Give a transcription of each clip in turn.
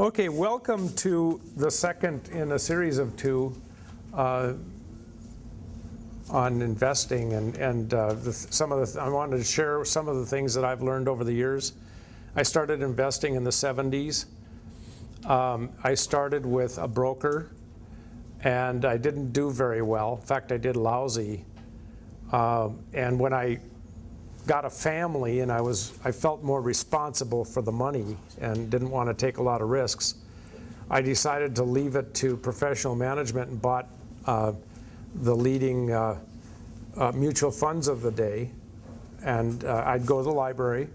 Okay, welcome to the second in a series of two on investing, and I wanted to share some of the things that I've learned over the years. I started investing in the 70s. I started with a broker, and I didn't do very well. In fact, I did lousy. And when I got a family and I felt more responsible for the money and didn't want to take a lot of risks, I decided to leave it to professional management and bought the leading mutual funds of the day. And I'd go to the library,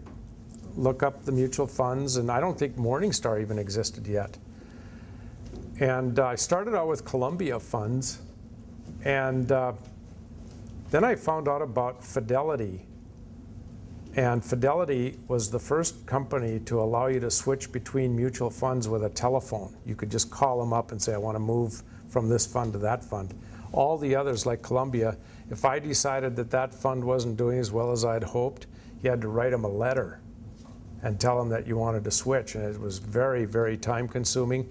look up the mutual funds, and I don't think Morningstar even existed yet. And I started out with Columbia funds, and then I found out about Fidelity. And Fidelity was the first company to allow you to switch between mutual funds with a telephone. You could just call them up and say, I want to move from this fund to that fund. All the others, like Columbia, if I decided that that fund wasn't doing as well as I'd hoped, you had to write them a letter and tell them that you wanted to switch. And it was very, very time consuming.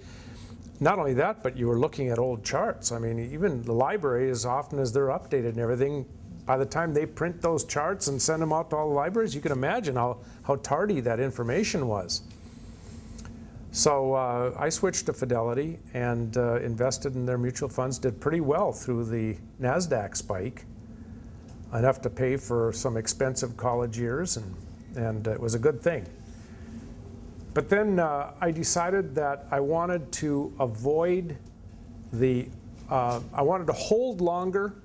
Not only that, but you were looking at old charts. I mean, even the library, as often as they're updated and everything, by the time they print those charts and send them out to all the libraries, you can imagine how tardy that information was. So I switched to Fidelity and invested in their mutual funds, did pretty well through the NASDAQ spike, enough to pay for some expensive college years, and it was a good thing. But then I decided that I wanted to avoid I wanted to hold longer,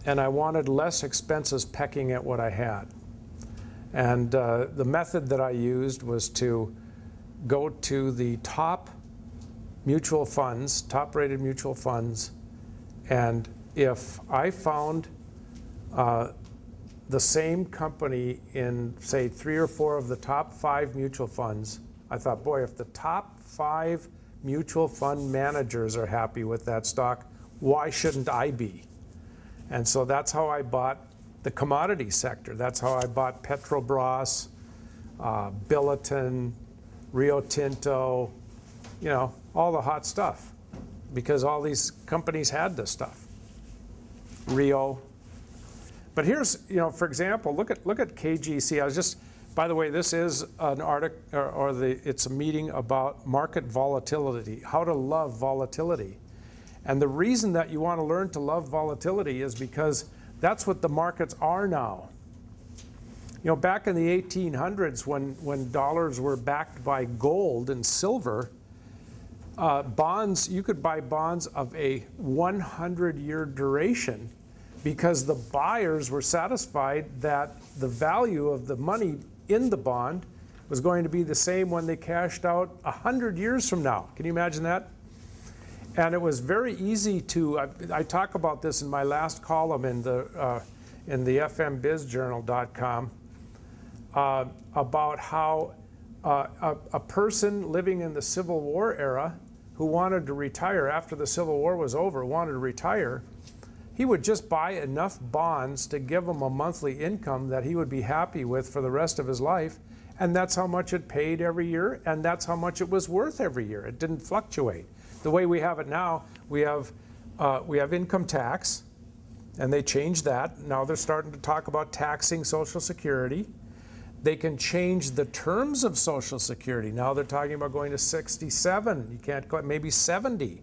and I wanted less expenses pecking at what I had. And the method that I used was to go to the top mutual funds, top-rated mutual funds, and if I found the same company in, say, 3 or 4 of the top 5 mutual funds, I thought, boy, if the top 5 mutual fund managers are happy with that stock, why shouldn't I be? And so that's how I bought the commodity sector. That's how I bought Petrobras, Billiton, Rio Tinto, you know, all the hot stuff, because all these companies had this stuff. Rio. But here's, you know, for example, look at KGC. I was just, by the way, this is an article, it's a meeting about market volatility, how to love volatility. And the reason that you want to learn to love volatility is because that's what the markets are now. You know, back in the 1800s, when dollars were backed by gold and silver, bonds, you could buy bonds of a 100-year duration because the buyers were satisfied that the value of the money in the bond was going to be the same when they cashed out 100 years from now. Can you imagine that? And it was very easy to, I talk about this in my last column in the fmbizjournal.com about how a person living in the Civil War era who wanted to retire after the Civil War was over, wanted to retire, he would just buy enough bonds to give him a monthly income that he would be happy with for the rest of his life. And that's how much it paid every year, and that's how much it was worth every year. It didn't fluctuate. The way we have it now, we have income tax, and they changed that. Now they're starting to talk about taxing Social Security. They can change the terms of Social Security. Now they're talking about going to 67. You can't go, maybe 70.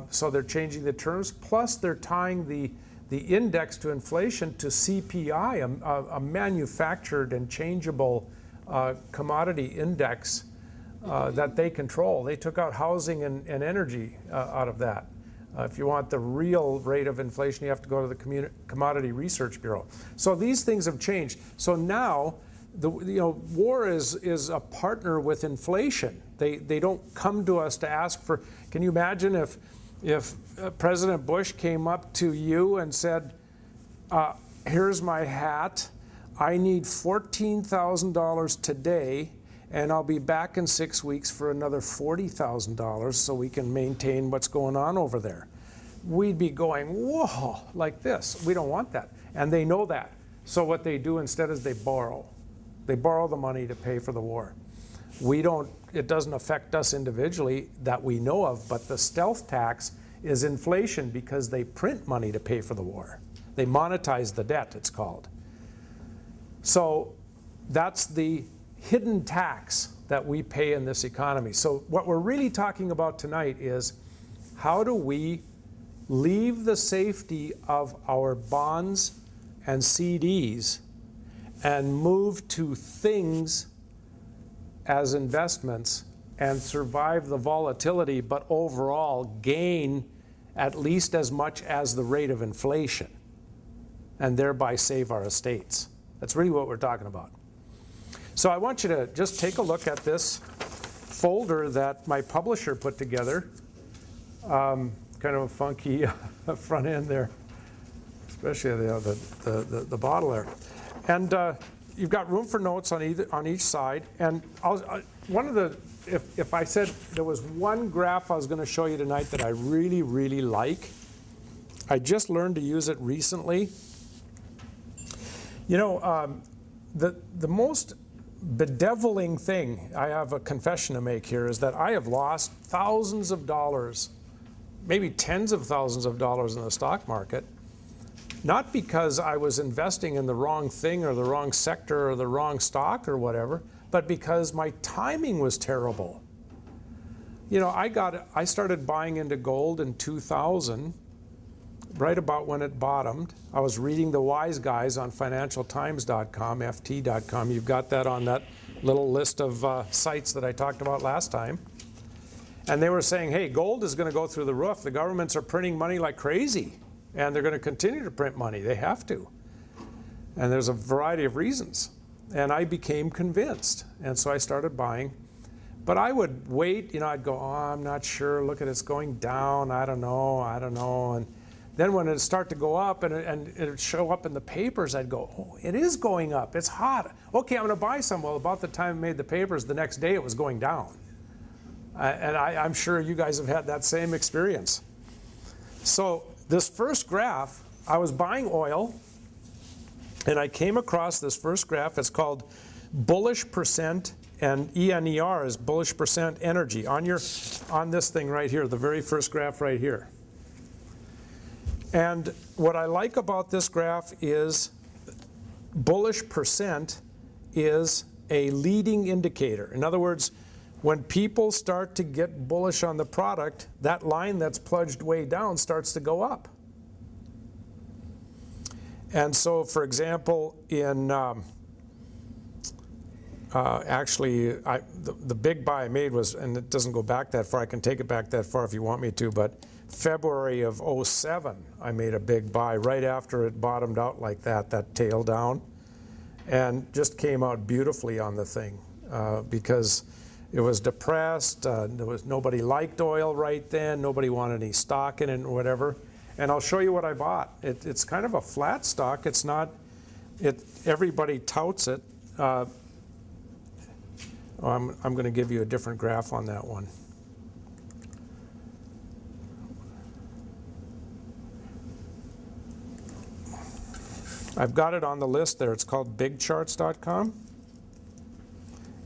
So they're changing the terms. Plus they're tying the index to inflation to CPI, a manufactured and changeable commodity index that they control. They took out housing and energy out of that. If you want the real rate of inflation, you have to go to the Commodity Research Bureau. So these things have changed. So now, war is a partner with inflation. They don't come to us to ask for. Can you imagine if President Bush came up to you and said, "Here's my hat. I need $14,000 today, and I'll be back in 6 weeks for another $40,000 so we can maintain what's going on over there." We'd be going, whoa, like this. We don't want that. And they know that. So what they do instead is they borrow. They borrow the money to pay for the war. We don't, it doesn't affect us individually that we know of, but the stealth tax is inflation because they print money to pay for the war. They monetize the debt, it's called. So that's the hidden tax that we pay in this economy. So what we're really talking about tonight is how do we leave the safety of our bonds and CDs and move to things as investments and survive the volatility, but overall gain at least as much as the rate of inflation and thereby save our estates. That's really what we're talking about. So I want you to just take a look at this folder that my publisher put together. Kind of a funky front end there, especially the bottle there. And you've got room for notes on each side. And if I said there was one graph I was going to show you tonight that I really, really like, I just learned to use it recently. You know, the most bedeviling thing, I have a confession to make here, is that I have lost thousands of dollars, maybe tens of thousands of dollars in the stock market, not because I was investing in the wrong thing or the wrong sector or the wrong stock or whatever, but because my timing was terrible. You know, I started buying into gold in 2000, right about when it bottomed. I was reading the wise guys on financialtimes.com, ft.com. You've got that on that little list of sites that I talked about last time. And they were saying, hey, gold is going to go through the roof. The governments are printing money like crazy, and they're going to continue to print money. They have to. And there's a variety of reasons. And I became convinced. And so I started buying. But I would wait, you know, I'd go, oh, I'm not sure. Look at it's going down. I don't know. And then when it'd start to go up and it'd show up in the papers, I'd go, oh, it is going up. It's hot. Okay, I'm going to buy some. Well, about the time I made the papers, the next day it was going down. I'm sure you guys have had that same experience. So this first graph, I was buying oil, and I came across this first graph. It's called bullish percent, and ENER is bullish percent energy on this thing right here, the very first graph right here. And what I like about this graph is bullish percent is a leading indicator. In other words, when people start to get bullish on the product, that line that's plunged way down starts to go up. And so, for example, in the big buy I made was, and it doesn't go back that far, I can take it back that far if you want me to, but February of 07, I made a big buy right after it bottomed out like that tail down, and just came out beautifully on the thing because it was depressed. Nobody liked oil right then. Nobody wanted any stock in it or whatever. And I'll show you what I bought. It's kind of a flat stock. It's not. Everybody touts it. I'm going to give you a different graph on that one. I've got it on the list there. It's called bigcharts.com.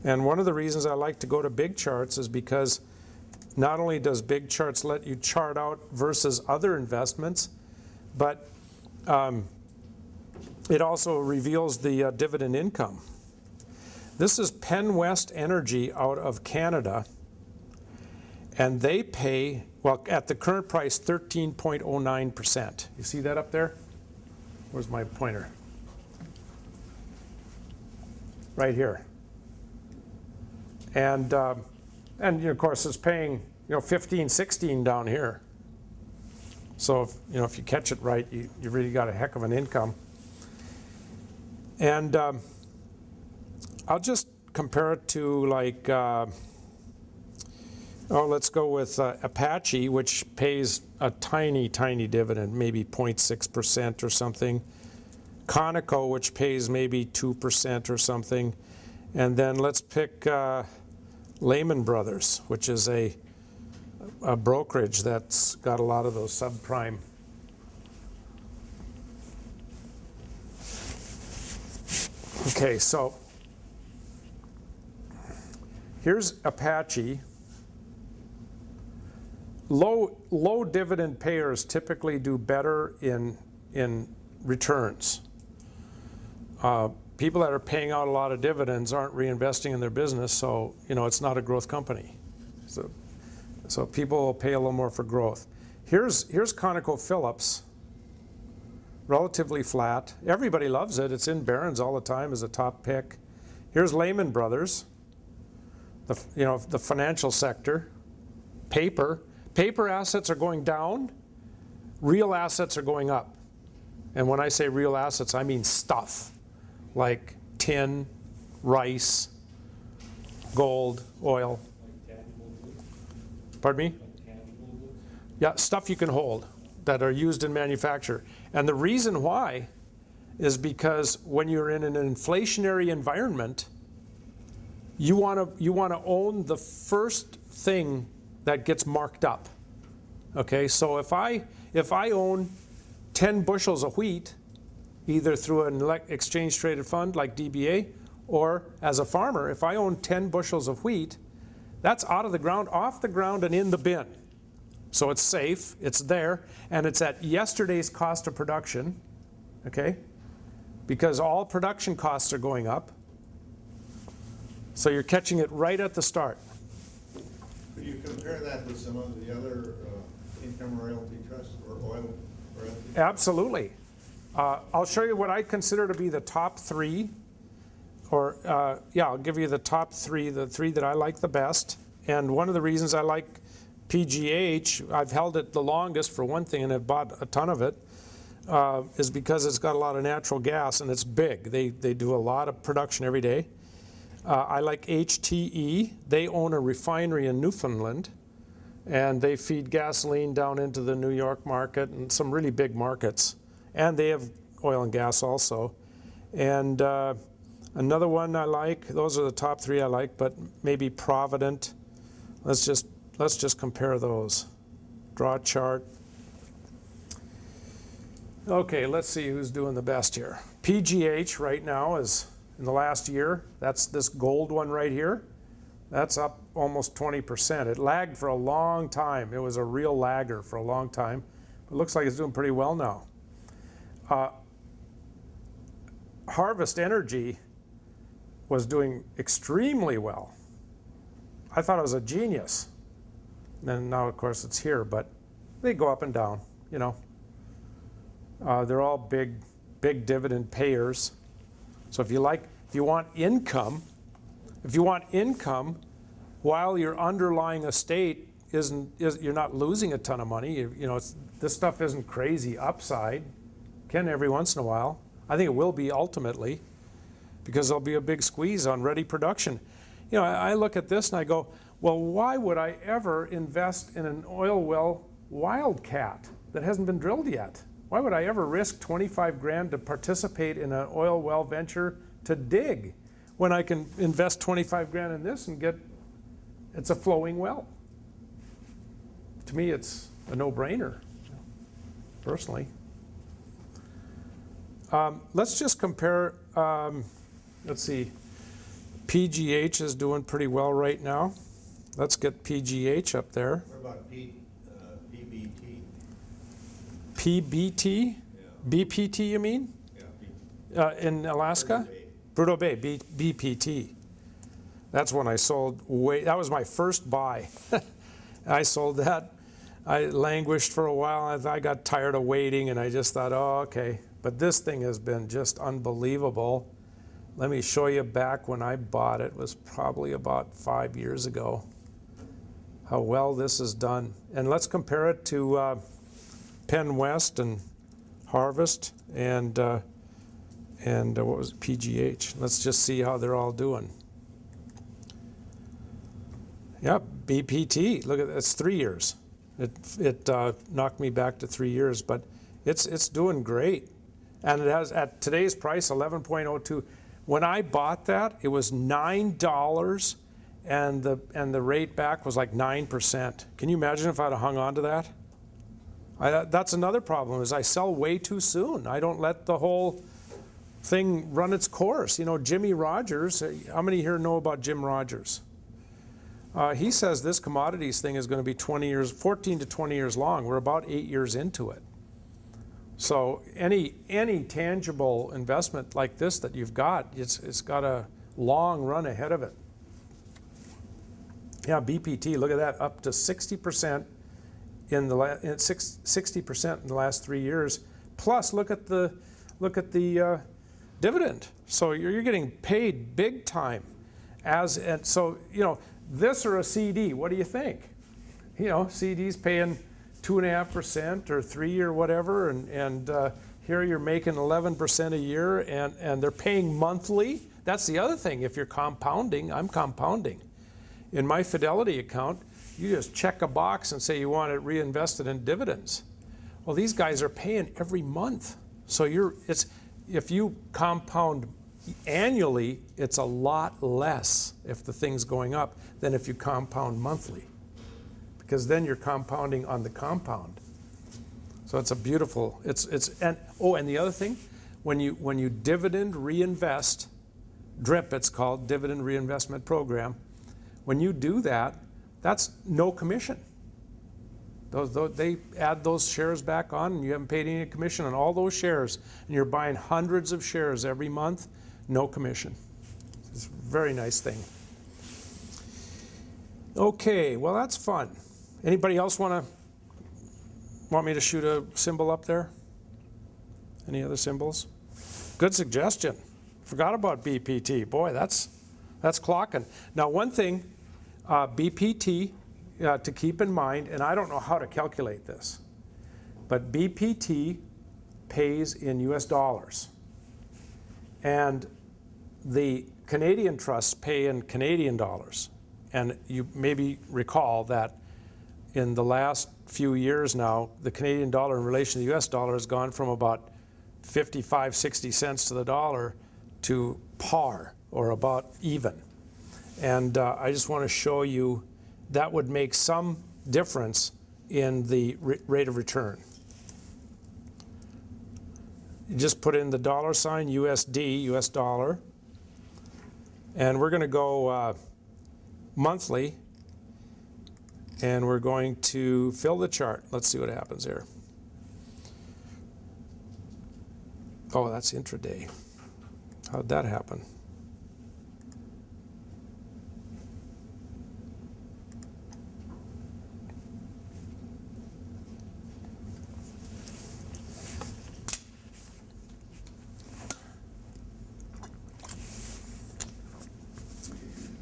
And one of the reasons I like to go to Big Charts is because not only does Big Charts let you chart out versus other investments, but it also reveals the dividend income. This is Penn West Energy out of Canada, and they pay, well, at the current price, 13.09%. You see that up there? Where's my pointer? Right here. And of course, it's paying 15, 16 down here. So if you catch it right, you really got a heck of an income. And I'll just compare it to like, let's go with Apache, which pays a tiny, tiny dividend, maybe 0.6% or something. Conoco, which pays maybe 2% or something. And then let's pick Lehman Brothers, which is a brokerage that's got a lot of those subprime. Okay, so Here's Apache. Low dividend payers typically do better in returns. People that are paying out a lot of dividends aren't reinvesting in their business, so it's not a growth company. So people will pay a little more for growth. Here's ConocoPhillips, relatively flat. Everybody loves it. It's in Barron's all the time as a top pick. Here's Lehman Brothers, the financial sector. Paper assets are going down. Real assets are going up. And when I say real assets, I mean stuff like tin, rice, gold, oil. Pardon me? Yeah, stuff you can hold that are used in manufacture. And the reason why is because when you're in an inflationary environment, you want to own the first thing that gets marked up. Okay, so if I own 10 bushels of wheat, either through an exchange traded fund like DBA, or as a farmer, if I own 10 bushels of wheat, that's out of the ground, off the ground, and in the bin. So it's safe, it's there, and it's at yesterday's cost of production, okay? Because all production costs are going up. So you're catching it right at the start. Could you compare that with some of the other income royalty trusts or oil royalty? Absolutely. I'll show you what I consider to be the top three. Or, I'll give you the top three, the three that I like the best. And one of the reasons I like PGH, I've held it the longest for one thing, and I've bought a ton of it, is because it's got a lot of natural gas and it's big. They do a lot of production every day. I like HTE. They own a refinery in Newfoundland, and they feed gasoline down into the New York market and some really big markets. And they have oil and gas also. And another one I like, those are the top three I like, but maybe Provident. Let's just compare those. Draw a chart. Okay, let's see who's doing the best here. PGH right now is, in the last year, that's this gold one right here. That's up almost 20%. It lagged for a long time. It was a real lagger for a long time. It looks like it's doing pretty well now. Harvest Energy was doing extremely well. I thought it was a genius. And now, of course, it's here, but they go up and down, They're all big dividend payers. So if you want income while your underlying estate you're not losing a ton of money. This stuff isn't crazy upside. Can every once in a while. I think it will be ultimately, because there'll be a big squeeze on ready production. I look at this and I go, well, why would I ever invest in an oil well wildcat that hasn't been drilled yet? Why would I ever risk 25 grand to participate in an oil well venture to dig when I can invest 25 grand in this and it's a flowing well? To me, it's a no-brainer, personally. Let's just compare, let's see, PGH is doing pretty well right now. Let's get PGH up there. What about PBT? PBT? Yeah. BPT, you mean? Yeah. In Alaska? Prudhoe Bay, BPT. That's when I sold that was my first buy. I sold that. I languished for a while. I got tired of waiting, and I just thought, oh, okay. But this thing has been just unbelievable. Let me show you back when I bought it. It was probably about 5 years ago. How well this is done. And let's compare it to Penn West and Harvest and what was it, PGH. Let's just see how they're all doing. Yep, BPT. Look at that. It's 3 years. It knocked me back to 3 years, but it's doing great. And it has, at today's price, 11.02. When I bought that, it was $9, and the rate back was like 9%. Can you imagine if I'd have hung on to that? That's another problem, is I sell way too soon. I don't let the whole thing run its course. Jimmy Rogers, how many here know about Jim Rogers? He says this commodities thing is going to be 20 years, 14 to 20 years long. We're about 8 years into it. So any tangible investment like this that you've got, it's got a long run ahead of it. Yeah, BPT, look at that, up to 60% in the 60% in the last 3 years. Plus, look at the dividend. So you're getting paid big time. And so, you know, this or a CD, what do you think? You know, CD's paying 2.5% or 3 or whatever, and here you're making 11% a year, and they're paying monthly. That's the other thing. If you're compounding, I'm compounding. In my Fidelity account, you just check a box and say you want it reinvested in dividends. Well, these guys are paying every month. So if you compound annually, it's a lot less if the thing's going up than if you compound monthly, because then you're compounding on the compound. So it's a beautiful, and the other thing, when you dividend reinvest, DRIP it's called, Dividend Reinvestment Program, when you do that, that's no commission. They add those shares back on, and you haven't paid any commission on all those shares, and you're buying hundreds of shares every month, no commission. It's a very nice thing. Okay, well, that's fun. Anybody else want me to shoot a symbol up there? Any other symbols? Good suggestion. Forgot about BPT. Boy, that's clocking. Now, one thing, BPT, to keep in mind, and I don't know how to calculate this, but BPT pays in US dollars. And the Canadian trusts pay in Canadian dollars. And you maybe recall that in the last few years now, the Canadian dollar in relation to the US dollar has gone from about 55, 60 cents to the dollar to par, or about even. And I just want to show you that would make some difference in the rate of return. You just put in the dollar sign USD, US dollar, and we're going to go monthly, and we're going to fill the chart. Let's see what happens here. Oh, that's intraday. How'd that happen?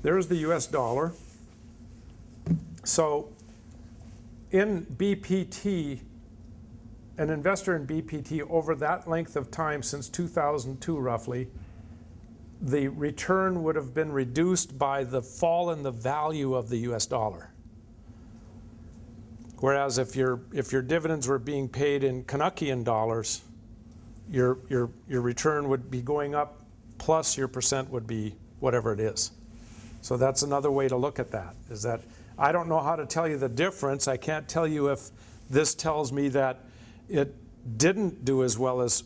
There's the US dollar. So in BPT, an investor in BPT over that length of time since 2002 roughly, the return would have been reduced by the fall in the value of the US dollar. Whereas if your dividends were being paid in Canuckian dollars, your return would be going up, plus your percent would be whatever it is. So that's another way to look at that, is that I don't know how to tell you the difference. I can't tell you if this tells me that it didn't do as well as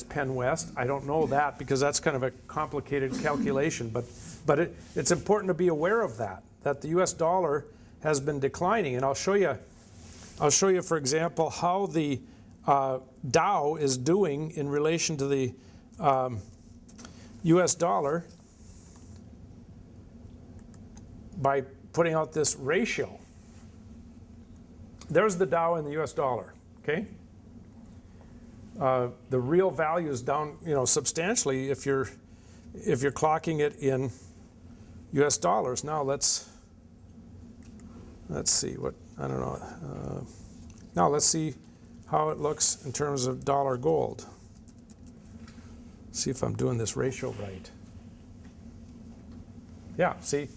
Penn West. I don't know that, because that's kind of a complicated calculation. But it's important to be aware of that the US dollar has been declining. And I'll show you, for example, how the Dow is doing in relation to the US dollar by putting out this ratio. There's the Dow and the US dollar, okay? The real value is down, substantially if you're clocking it in US dollars. Now let's see what, I don't know. Now let's see how it looks in terms of dollar gold. See if I'm doing this ratio right. Yeah, see,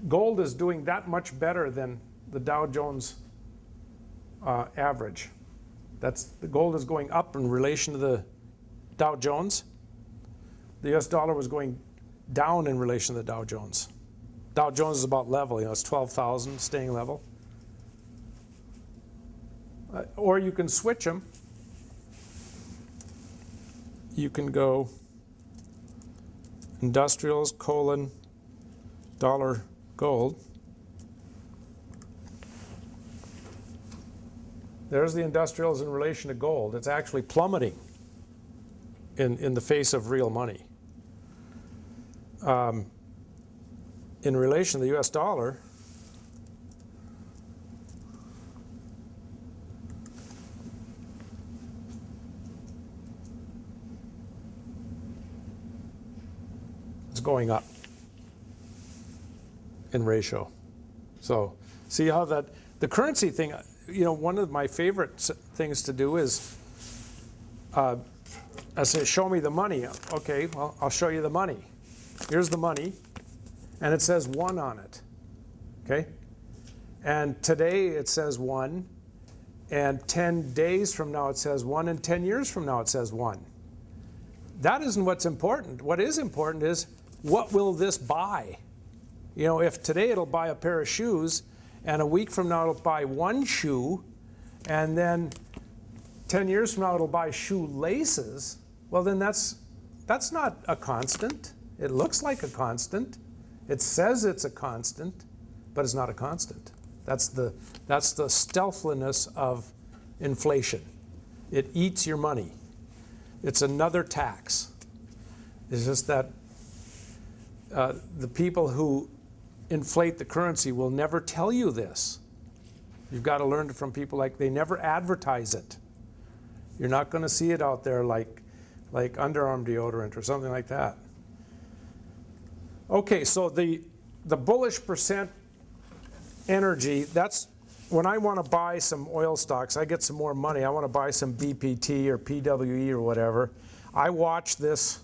gold is doing that much better than the Dow Jones average. The gold is going up in relation to the Dow Jones. The US dollar was going down in relation to the Dow Jones. Dow Jones is about level, it's 12,000, staying level. Or you can switch them. You can go industrials, colon, dollar gold. There's the industrials in relation to gold. It's actually plummeting in the face of real money. In relation to the US dollar, it's going up in ratio. So see how that, the currency thing, you know, one of my favorite things to do is, I say, show me the money. Okay, well, I'll show you the money. Here's the money, and it says 1 on it, okay? And today it says 1, and 10 days from now it says 1, and 10 years from now it says 1. That isn't what's important. What is important is, what will this buy? You know, if today it'll buy a pair of shoes, and a week from now it'll buy 1 shoe, and then 10 years from now it'll buy shoelaces, well then that's not a constant. It looks like a constant. It says it's a constant, but it's not a constant. That's the stealthiness of inflation. It eats your money. It's another tax. It's just that the people who inflate the currency will never tell you this. You've got to learn it from people like, they never advertise it. You're not going to see it out there like underarm deodorant or something like that. Okay, so the bullish percent energy, that's when I want to buy some oil stocks, I get some more money, I want to buy some BPT or PWE or whatever, I watch this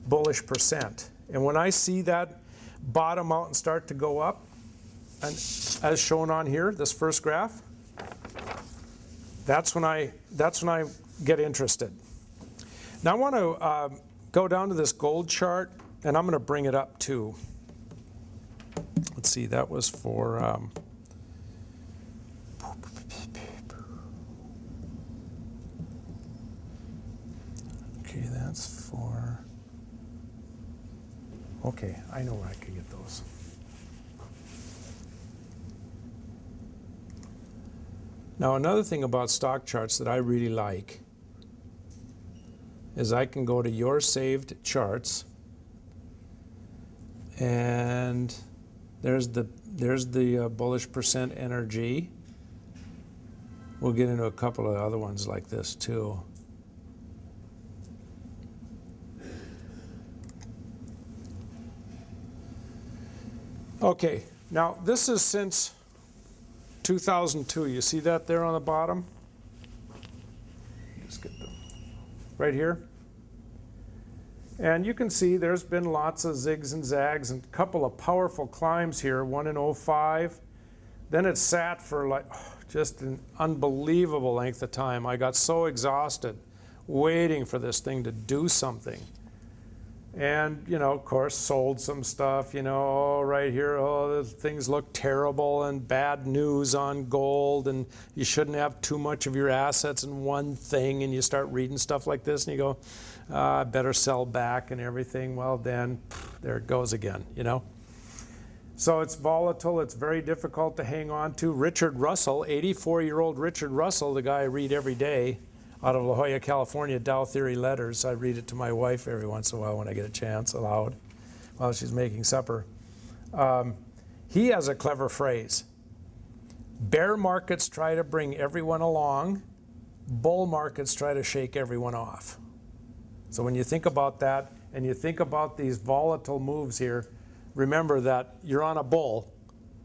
bullish percent. And when I see that bottom out and start to go up, and as shown on here, this first graph, that's when I get interested. Now I want to go down to this gold chart, and I'm going to bring it up too. Let's see, that was for okay, that's for, okay, I know where I can get those. Now another thing about stock charts that I really like is I can go to your saved charts, and there's the bullish percent energy. We'll get into a couple of other ones like this too. Okay, now this is since 2002. You see that there on the bottom? Just get them right here. And you can see there's been lots of zigs and zags and a couple of powerful climbs here, one in 05. Then it sat for like just an unbelievable length of time. I got so exhausted waiting for this thing to do something. And, you know, of course, sold some stuff, you know, oh, right here, oh, things look terrible and bad news on gold, and you shouldn't have too much of your assets in one thing, and you start reading stuff like this and you go, I better sell back and everything. Well, then there it goes again, you know. So it's volatile, it's very difficult to hang on to. Richard Russell, 84-year-old Richard Russell, the guy I read every day, out of La Jolla, California, Dow Theory Letters. I read it to my wife every once in a while when I get a chance, aloud, while she's making supper. He has a clever phrase. Bear markets try to bring everyone along. Bull markets try to shake everyone off. So when you think about that, and you think about these volatile moves here, remember that you're on a bull,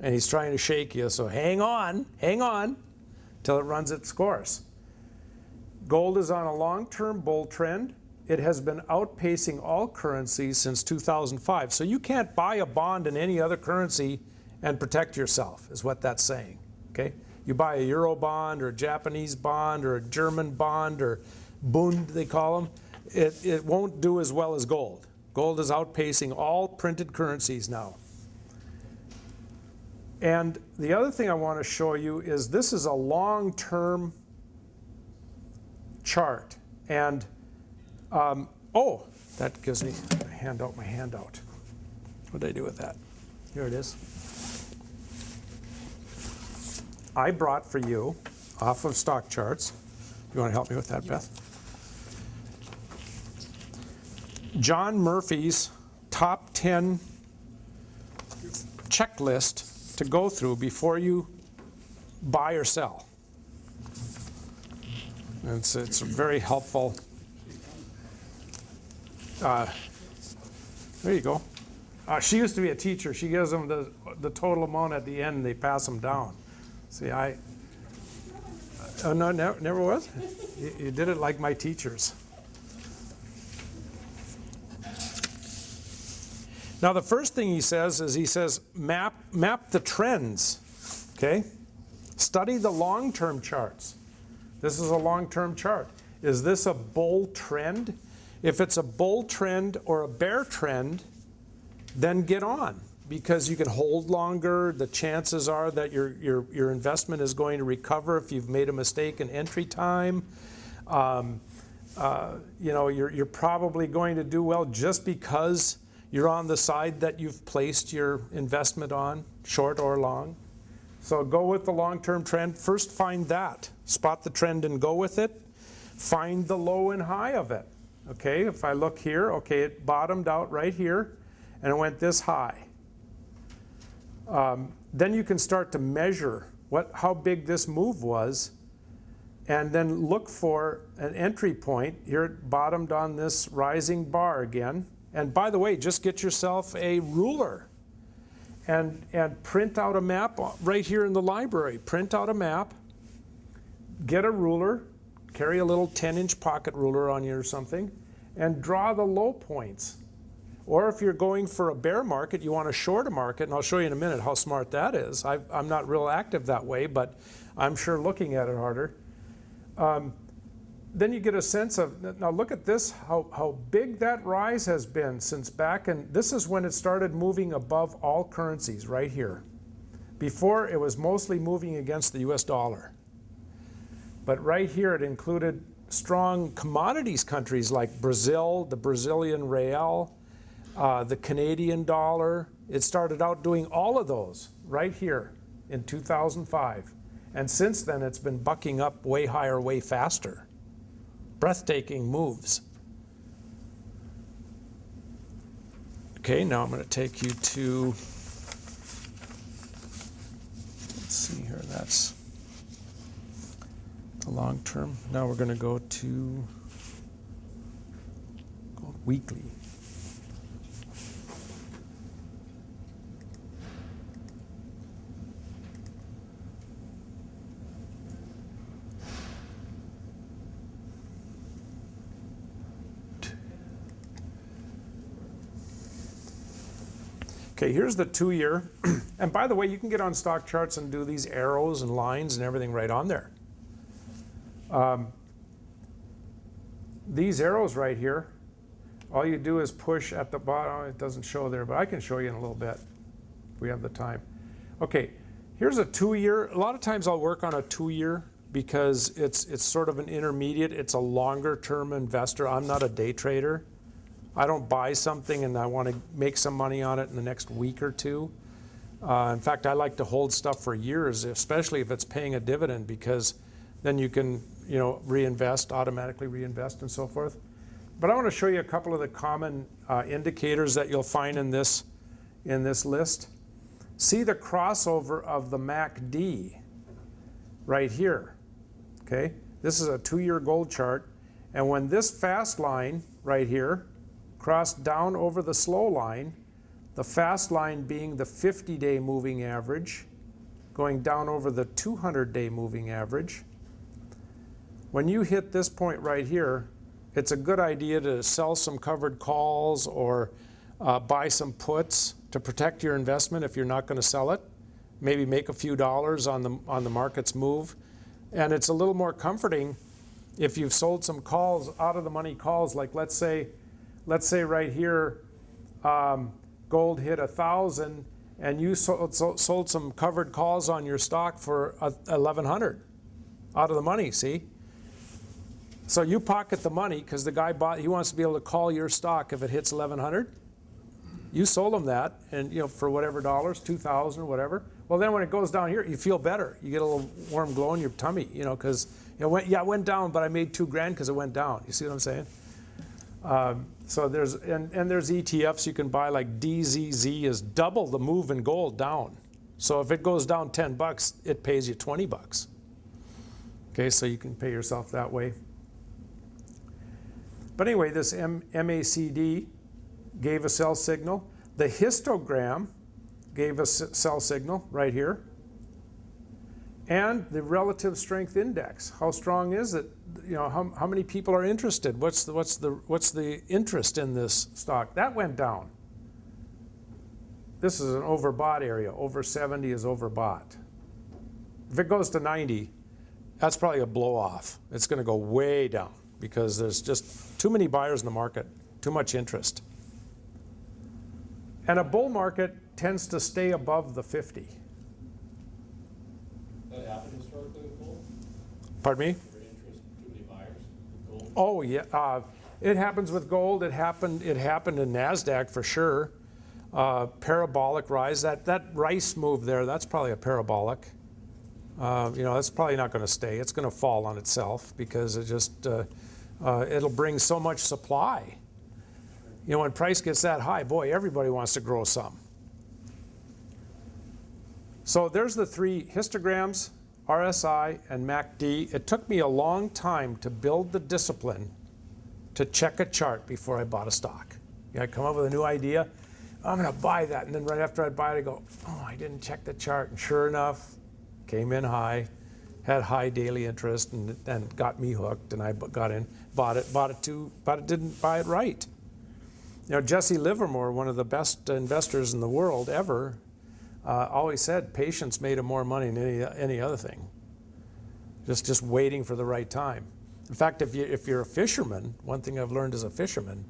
and he's trying to shake you. So hang on, till it runs its course. Gold is on a long-term bull trend. It has been outpacing all currencies since 2005. So you can't buy a bond in any other currency and protect yourself, is what that's saying. Okay? You buy a Euro bond or a Japanese bond or a German bond or Bund, they call them, it won't do as well as gold. Gold is outpacing all printed currencies now. And the other thing I want to show you is this is a long-term chart, and oh, that gives me my handout. What did I do with that? Here it is. I brought for you off of stock charts. You want to help me with that, Beth? John Murphy's top 10 checklist to go through before you buy or sell. And it's very helpful. There you go. She used to be a teacher. She gives them the total amount at the end, and they pass them down. See, oh, no, never was? You did it like my teachers. Now, the first thing he says is map the trends, okay? Study the long-term charts. This is a long-term chart. Is this a bull trend? If it's a bull trend or a bear trend, then get on, because you can hold longer. The chances are that your investment is going to recover if you've made a mistake in entry time. You know, you're probably going to do well just because you're on the side that you've placed your investment on, short or long. So go with the long-term trend. First find that. Spot the trend and go with it. Find the low and high of it. Okay, if I look here, okay, it bottomed out right here and it went this high. Then you can start to measure how big this move was, and then look for an entry point. Here it bottomed on this rising bar again. And by the way, just get yourself a ruler and print out a map right here in the library. Print out a map, get a ruler, carry a little 10-inch pocket ruler on you or something, and draw the low points. Or if you're going for a bear market, you want to short a market, and I'll show you in a minute how smart that is. I'm not real active that way, but I'm sure looking at it harder. Then you get a sense of, now look at this, how big that rise has been since back, and this is when it started moving above all currencies right here. Before, it was mostly moving against the US dollar. But right here, it included strong commodities countries like Brazil, the Brazilian real, the Canadian dollar. It started out doing all of those right here in 2005. And since then, it's been bucking up way higher, way faster. Breathtaking moves. Okay, now I'm going to take you to, let's see here, that's the long term. Now we're going to go to weekly. Okay, here's the 2-year. And by the way, you can get on stock charts and do these arrows and lines and everything right on there. These arrows right here, all you do is push at the bottom. It doesn't show there, but I can show you in a little bit if we have the time. Okay, here's a 2-year. A lot of times I'll work on a 2-year because it's sort of an intermediate. It's a longer term investor. I'm not a day trader. I don't buy something and I want to make some money on it in the next week or two. In fact, I like to hold stuff for years, especially if it's paying a dividend, because then you can, reinvest, automatically reinvest and so forth. But I want to show you a couple of the common indicators that you'll find in this list. See the crossover of the MACD right here. Okay, this is a 2-year gold chart, and when this fast line right here crossed down over the slow line, the fast line being the 50-day moving average, going down over the 200-day moving average. When you hit this point right here, it's a good idea to sell some covered calls or buy some puts to protect your investment if you're not going to sell it. Maybe make a few dollars on the market's move. And it's a little more comforting if you've sold some calls, out of the money calls, like let's say right here, gold hit 1,000 and you sold some covered calls on your stock for 1,100 out of the money, see? So you pocket the money because the guy he wants to be able to call your stock if it hits 1,100. You sold him that, and for whatever dollars, 2,000 or whatever. Well, then when it goes down here, you feel better. You get a little warm glow in your tummy, you know, because it went down, but I made $2,000 because it went down. You see what I'm saying? So there's ETFs you can buy, like DZZ is double the move in gold down. So if it goes down $10, it pays you $20. Okay, so you can pay yourself that way. But anyway, this MACD gave a sell signal. The histogram gave a sell signal right here. And the relative strength index, how strong is it? You know, how many people are interested? What's the interest in this stock? That went down. This is an overbought area. Over 70 is overbought. If it goes to 90, that's probably a blow off. It's going to go way down because there's just too many buyers in the market, too much interest. And a bull market tends to stay above the 50. That happened historically with gold? Pardon me? For interest, too many buyers with gold? Oh yeah, it happens with gold. It happened in NASDAQ for sure. Parabolic rise. That rice move there, that's probably a parabolic. You know, that's probably not going to stay. It's going to fall on itself because it just it'll bring so much supply. You know, when price gets that high, boy, everybody wants to grow some. So there's the three histograms, RSI, and MACD. It took me a long time to build the discipline to check a chart before I bought a stock. You know, I come up with a new idea, I'm going to buy that, and then right after I buy it, I go, oh, I didn't check the chart, and sure enough, came in high, had high daily interest, and got me hooked, and I got in, bought it, but didn't buy it right. You know, Jesse Livermore, one of the best investors in the world ever, always said patience made him more money than any other thing. Just waiting for the right time. In fact, if you're a fisherman, one thing I've learned as a fisherman,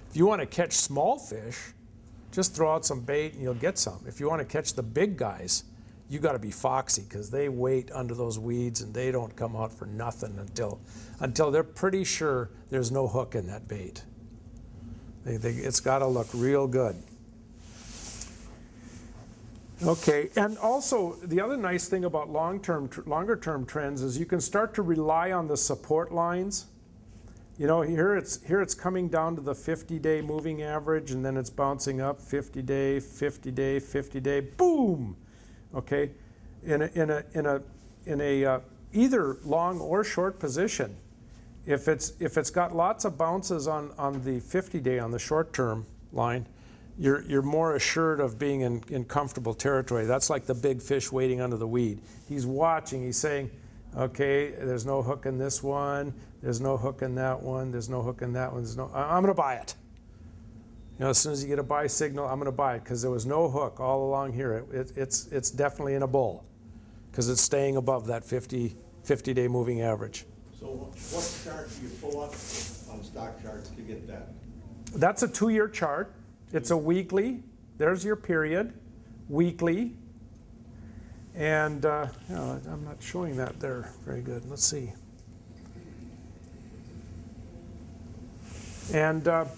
if you want to catch small fish, just throw out some bait and you'll get some. If you want to catch the big guys, you got to be foxy because they wait under those weeds and they don't come out for nothing until they're pretty sure there's no hook in that bait. It's got to look real good. Okay, and also the other nice thing about longer term trends is you can start to rely on the support lines. You know, here it's coming down to the 50-day moving average, and then it's bouncing up 50-day, 50-day, 50-day, boom. Okay, in a either long or short position, if it's got lots of bounces on the 50-day on the short-term line, you're more assured of being in comfortable territory. That's like the big fish waiting under the weed. He's watching. He's saying, okay, there's no hook in this one. There's no hook in that one. There's no hook in that one. I'm going to buy it. You know, as soon as you get a buy signal, I'm going to buy it because there was no hook all along here. It's definitely in a bull because it's staying above that 50-day moving average. So what chart do you pull up on stock charts to get that? That's a 2-year chart. It's a weekly. There's your period, weekly. And you know, I'm not showing that there very good. Let's see. And But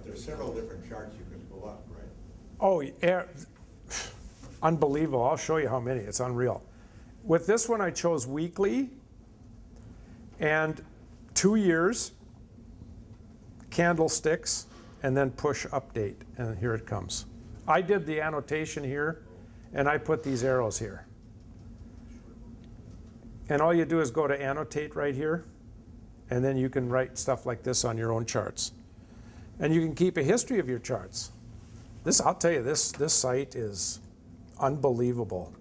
there's several different charts you can pull up, right? oh, yeah, unbelievable. I'll show you how many. It's unreal. With this one, I chose weekly and 2 years, candlesticks, and then push update, and here it comes. I did the annotation here, and I put these arrows here. And all you do is go to annotate right here, and then you can write stuff like this on your own charts. And you can keep a history of your charts. This, I'll tell you, this site is unbelievable.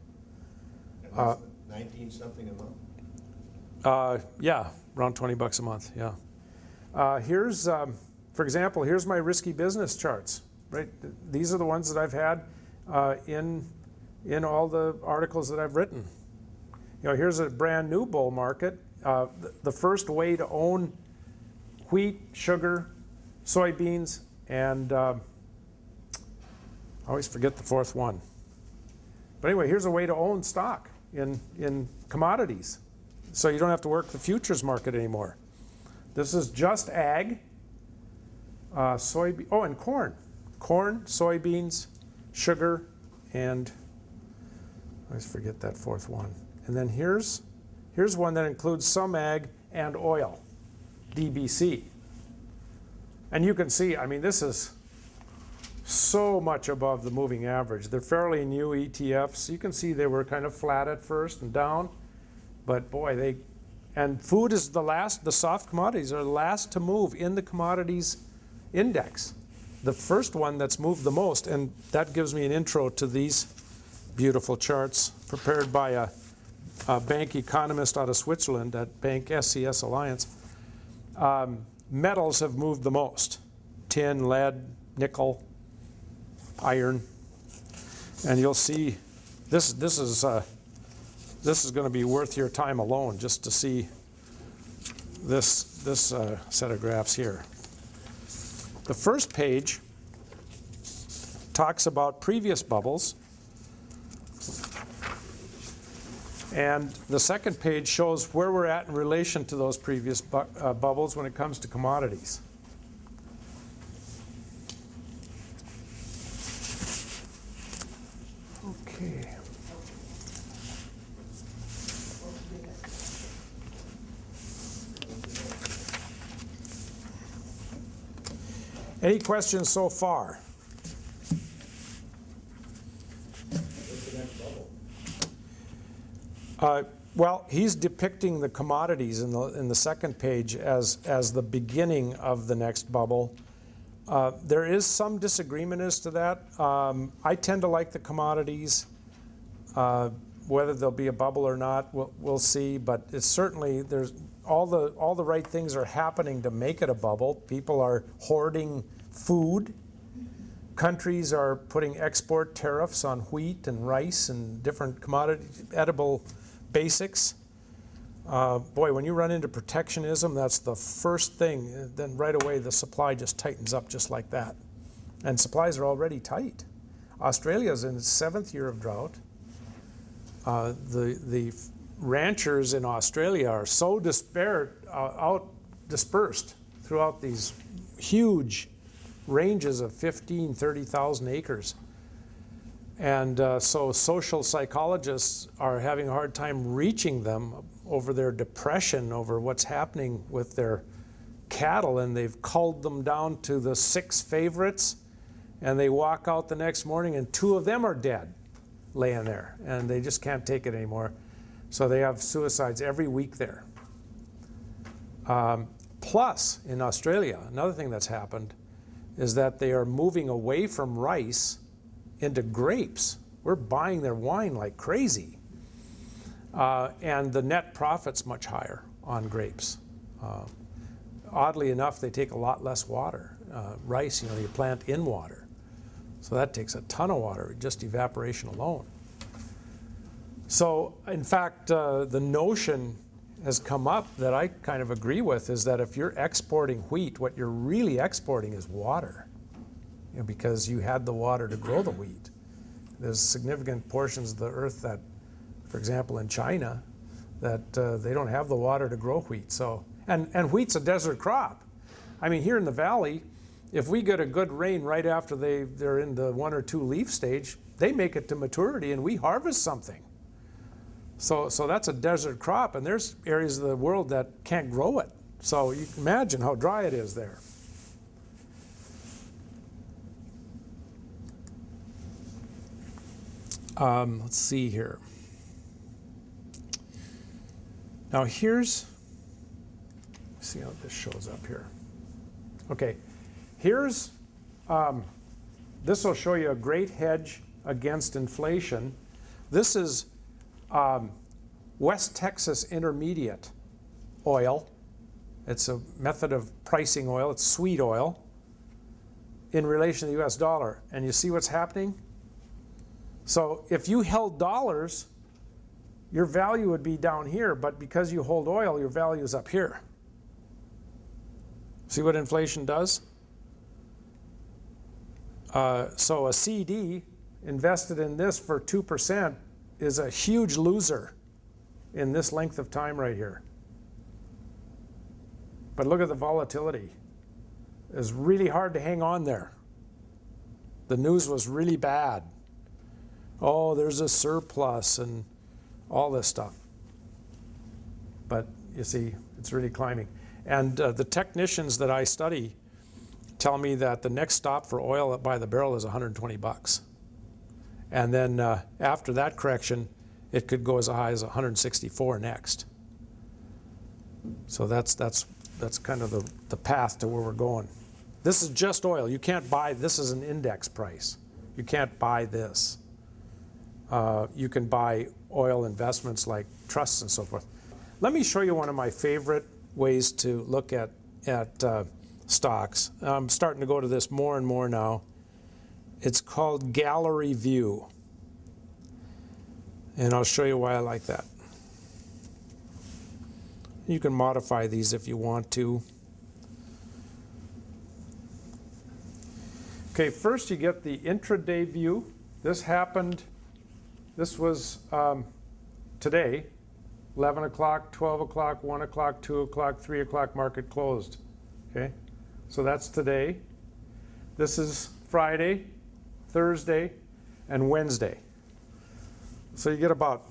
And that's 19 something a month? Yeah, around $20 a month, yeah. Here's, for example, here's my risky business charts, right? These are the ones that I've had in all the articles that I've written. You know, here's a brand new bull market. The first way to own wheat, sugar, soybeans, and I always forget the fourth one. But anyway, here's a way to own stock in commodities. So you don't have to work the futures market anymore. This is just ag, and corn. Corn, soybeans, sugar, and I always forget that fourth one. And then here's one that includes some ag and oil, DBC. And you can see, I mean, this is so much above the moving average. They're fairly new ETFs. You can see they were kind of flat at first and down, but boy, and food is the last, the soft commodities are the last to move in the commodities index. The first one that's moved the most, and that gives me an intro to these beautiful charts prepared by a bank economist out of Switzerland at Bank SCS Alliance. Metals have moved the most: tin, lead, nickel, iron, and you'll see this is going to be worth your time alone just to see this set of graphs here. The first page talks about previous bubbles, and the second page shows where we're at in relation to those previous bubbles when it comes to commodities. Okay. Any questions so far? What's the next bubble? Well, he's depicting the commodities in the second page as the beginning of the next bubble. There is some disagreement as to that. I tend to like the commodities. Whether there'll be a bubble or not, we'll see. But it's certainly, there's all the right things are happening to make it a bubble. People are hoarding food. Countries are putting export tariffs on wheat and rice and different commodity edible basics. Boy, when you run into protectionism, that's the first thing. Then right away the supply just tightens up just like that. And supplies are already tight. Australia's in its 7th year of drought. The ranchers in Australia are so dispersed throughout these huge ranges of 15, 30,000 acres. And so social psychologists are having a hard time reaching them over their depression over what's happening with their cattle, and they've culled them down to the 6 favorites, and they walk out the next morning and 2 of them are dead, laying there, and they just can't take it anymore. So they have suicides every week there. Plus, in Australia, another thing that's happened is that they are moving away from rice into grapes. We're buying their wine like crazy. And the net profit's much higher on grapes. Oddly enough, they take a lot less water. Rice, you plant in water. So that takes a ton of water, just evaporation alone. So, in fact, the notion has come up that I kind of agree with, is that if you're exporting wheat, what you're really exporting is water, because you had the water to grow the wheat. There's significant portions of the earth that, for example, in China, that they don't have the water to grow wheat. So, and wheat's a desert crop. I mean, here in the valley, if we get a good rain right after they're in the 1 or 2 leaf stage, they make it to maturity and we harvest something. So that's a desert crop, and there's areas of the world that can't grow it. So you can imagine how dry it is there. Let's see here. Now let's see how this shows up here. Okay, this will show you a great hedge against inflation. This is West Texas Intermediate oil. It's a method of pricing oil. It's sweet oil in relation to the US dollar. And you see what's happening? So if you held dollars, your value would be down here, but because you hold oil, your value is up here. See what inflation does? So a CD invested in this for 2% is a huge loser in this length of time right here. But look at the volatility. It's really hard to hang on there. The news was really bad. oh, there's a surplus and all this stuff. But you see, it's really climbing. And the technicians that I study tell me that the next stop for oil by the barrel is 120 bucks. And then after that correction, it could go as high as 164 next. So that's kind of the path to where we're going. This is just oil. You can't buy, this is an index price. You can't buy this. You can buy oil investments like trusts and so forth. Let me show you one of my favorite ways to look at stocks. I'm starting to go to this more and more now. It's called Gallery View. And I'll show you why I like that. You can modify these if you want to. Okay, first you get the intraday view. This happened, this was today, 11 o'clock, 12 o'clock, 1 o'clock, 2 o'clock, 3 o'clock, market closed. Okay, so that's today. This is Friday, Thursday, and Wednesday. So you get about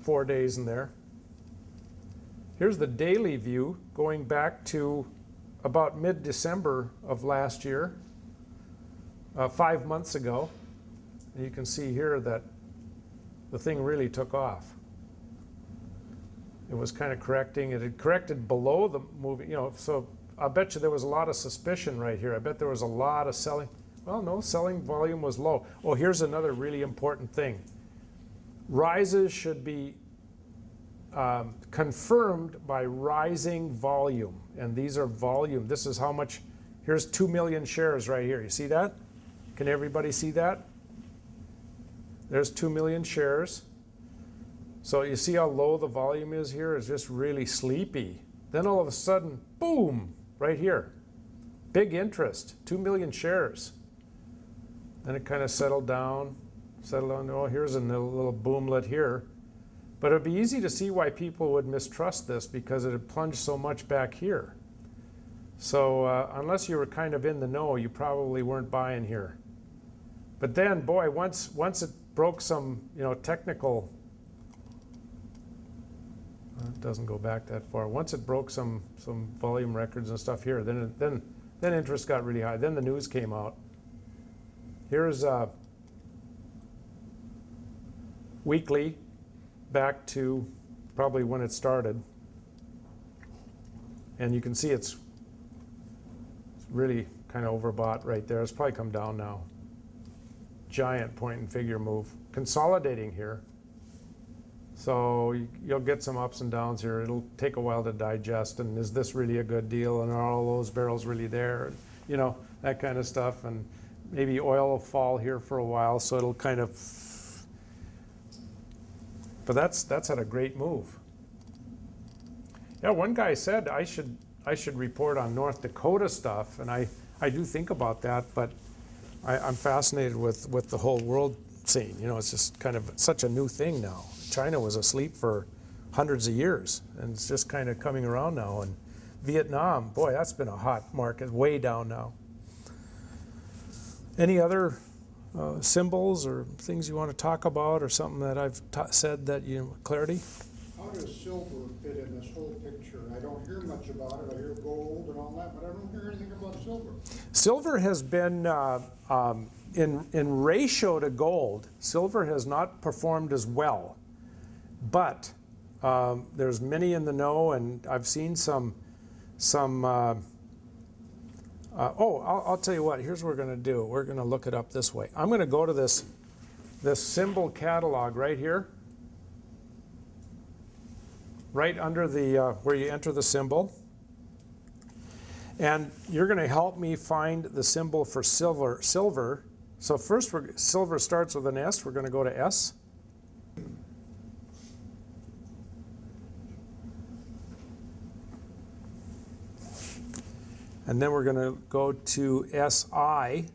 4 days in there. Here's the daily view going back to about mid-December of last year, 5 months ago. And you can see here that the thing really took off. It was kind of correcting. It had corrected below the moving, you know, so I bet you there was a lot of suspicion right here. I bet there was a lot of selling. Well, no, selling volume was low. Oh, here's another really important thing. Rises should be confirmed by rising volume. And these are volume. This is how much, here's 2 million shares right here. You see that? Can everybody see that? There's 2 million shares. So you see how low the volume is here? It's just really sleepy. Then all of a sudden, boom, right here. Big interest, 2 million shares. Then it kind of settled down. Oh, here's a little boomlet here. But it'd be easy to see why people would mistrust this because it had plunged so much back here. So unless you were kind of in the know, you probably weren't buying here. But then, boy, once it broke some, you know, technical, it doesn't go back that far. Once it broke some volume records and stuff here, then interest got really high. Then the news came out. Here's weekly back to probably when it started. And you can see it's really kind of overbought right there. It's probably come down now. Giant point and figure move. Consolidating here. So you'll get some ups and downs here. It'll take a while to digest. And is this really a good deal? And are all those barrels really there? And, you know, that kind of stuff. And maybe oil will fall here for a while. So it'll kind of, but that's had a great move. Yeah, one guy said I should report on North Dakota stuff. And I do think about that, but I'm fascinated with the whole world scene. You know, it's just kind of such a new thing now. China was asleep for hundreds of years, and it's just kind of coming around now. And Vietnam, boy, that's been a hot market, way down now. Any other symbols or things you want to talk about, or something that I've said that you clarity? How does silver fit in this whole picture? I don't hear much about it. I hear gold and all that, but I don't hear anything about silver. Silver has been in ratio to gold. Silver has not performed as well, but there's many in the know, and I've seen some. I'll tell you what. Here's what we're going to do. We're going to look it up this way. I'm going to go to this symbol catalog right here. Right under the where you enter the symbol, and you're going to help me find the symbol for silver. So first, silver starts with an S. We're going to go to S. And then we're going to go to SI.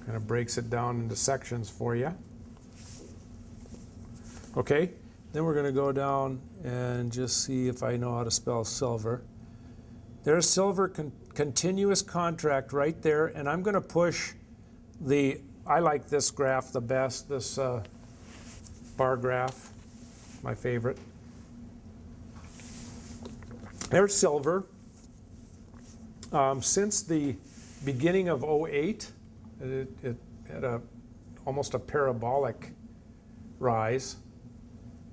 Kind of breaks it down into sections for you. Okay. Then we're going to go down and just see if I know how to spell silver. There's silver continuous contract right there, and I'm going to push the I like this graph the best, this bar graph, my favorite. There's silver. Since the beginning of '08, it had almost a parabolic rise,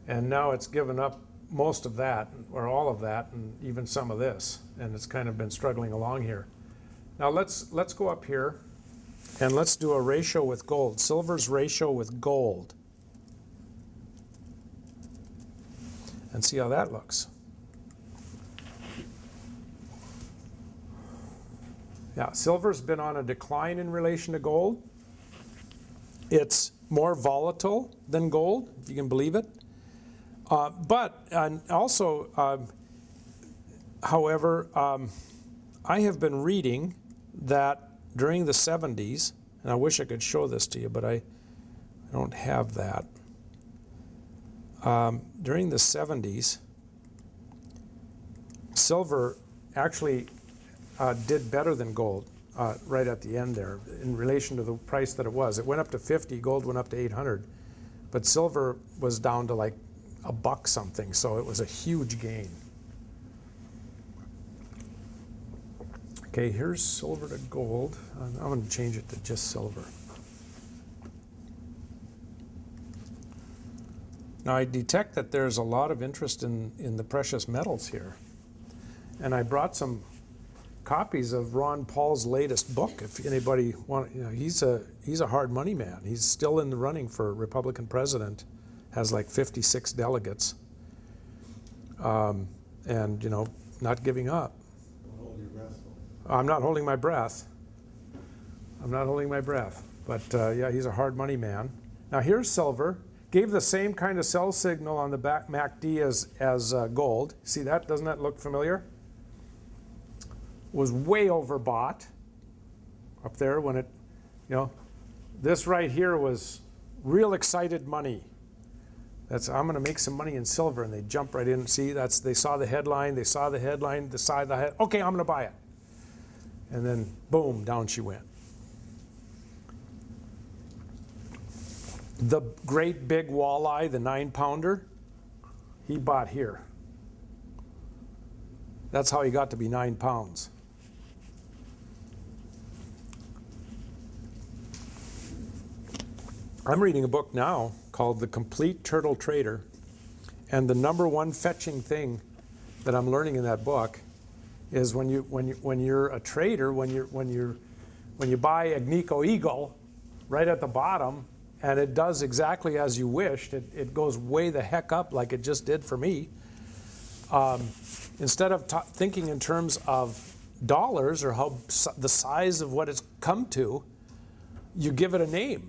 and now it's given up most of that, or all of that, and even some of this, and it's kind of been struggling along here. Now let's go up here, and let's do a ratio with gold. Silver's ratio with gold, and see how that looks. Yeah, silver's been on a decline in relation to gold. It's more volatile than gold, if you can believe it. However, I have been reading that during the 70s, and I wish I could show this to you, but I don't have that. During the 70s, silver actually did better than gold right at the end there in relation to the price that it was. It went up to 50, gold went up to 800, but silver was down to like $1 something, so it was a huge gain. Okay, here's silver to gold. I'm going to change it to just silver. Now I detect that there's a lot of interest in the precious metals here, and I brought some copies of Ron Paul's latest book. If anybody want, he's a hard money man. He's still in the running for Republican president. Has like 56 delegates, and not giving up. Don't hold your breath. I'm not holding my breath. I'm not holding my breath. But yeah, he's a hard money man. Now here's silver. Gave the same kind of sell signal on the back MACD as gold. See that? Doesn't that look familiar? Was way overbought up there when it, this right here was real excited money. I'm going to make some money in silver, and they jump right in. See, they saw the headline, okay, I'm going to buy it. And then boom, down she went. The great big walleye, the 9-pounder, he bought here. That's how he got to be 9 pounds. I'm reading a book now called The Complete Turtle Trader, and the #1 fetching thing that I'm learning in that book is when you're a trader, when you buy Agnico Eagle right at the bottom, and it does exactly as you wished, it goes way the heck up like it just did for me. Instead of thinking in terms of dollars or how the size of what it's come to, you give it a name.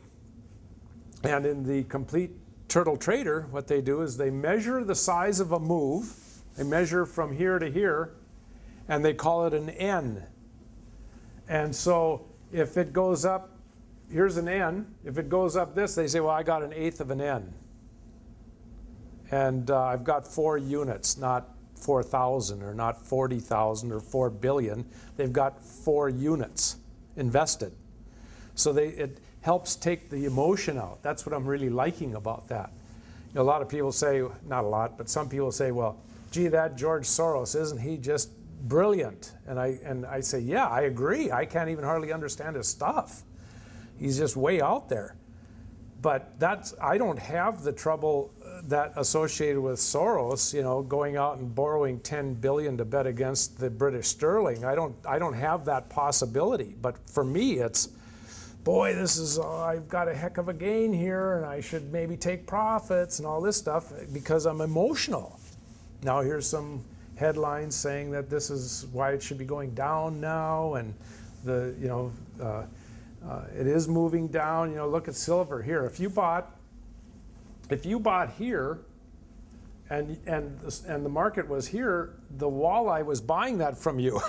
And in the Complete Turtle Trader, what they do is they measure the size of a move. They measure from here to here, and they call it an N. And so if it goes up, here's an N. If it goes up this, they say, well, I got 1/8 of an N. And I've got 4 units, not 4,000 or not 40,000 or 4 billion. They've got 4 units invested. So it helps take the emotion out. That's what I'm really liking about that. A lot of people say, not a lot, but some people say, well, gee, that George Soros, isn't he just brilliant? And I say, yeah, I agree. I can't even hardly understand his stuff. He's just way out there. But I don't have the trouble that associated with Soros, going out and borrowing 10 billion to bet against the British sterling. I don't have that possibility. But for me, it's, boy, I've got a heck of a gain here, and I should maybe take profits and all this stuff because I'm emotional. Now here's some headlines saying that this is why it should be going down now, and it is moving down. Look at silver here. If you bought here, and the market was here, the walleye was buying that from you.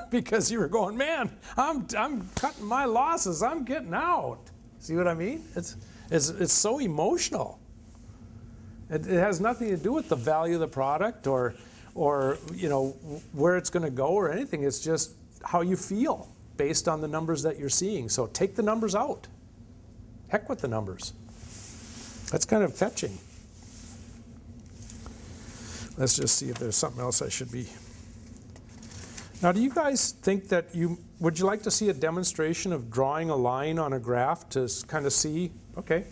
Because you were going, man, I'm cutting my losses. I'm getting out. See what I mean? It's so emotional. It has nothing to do with the value of the product or where it's going to go or anything. It's just how you feel based on the numbers that you're seeing. So take the numbers out. Heck with the numbers. That's kind of fetching. Let's just see if there's something else I should be. Now, do you guys think that would you like to see a demonstration of drawing a line on a graph to kind of see? Okay.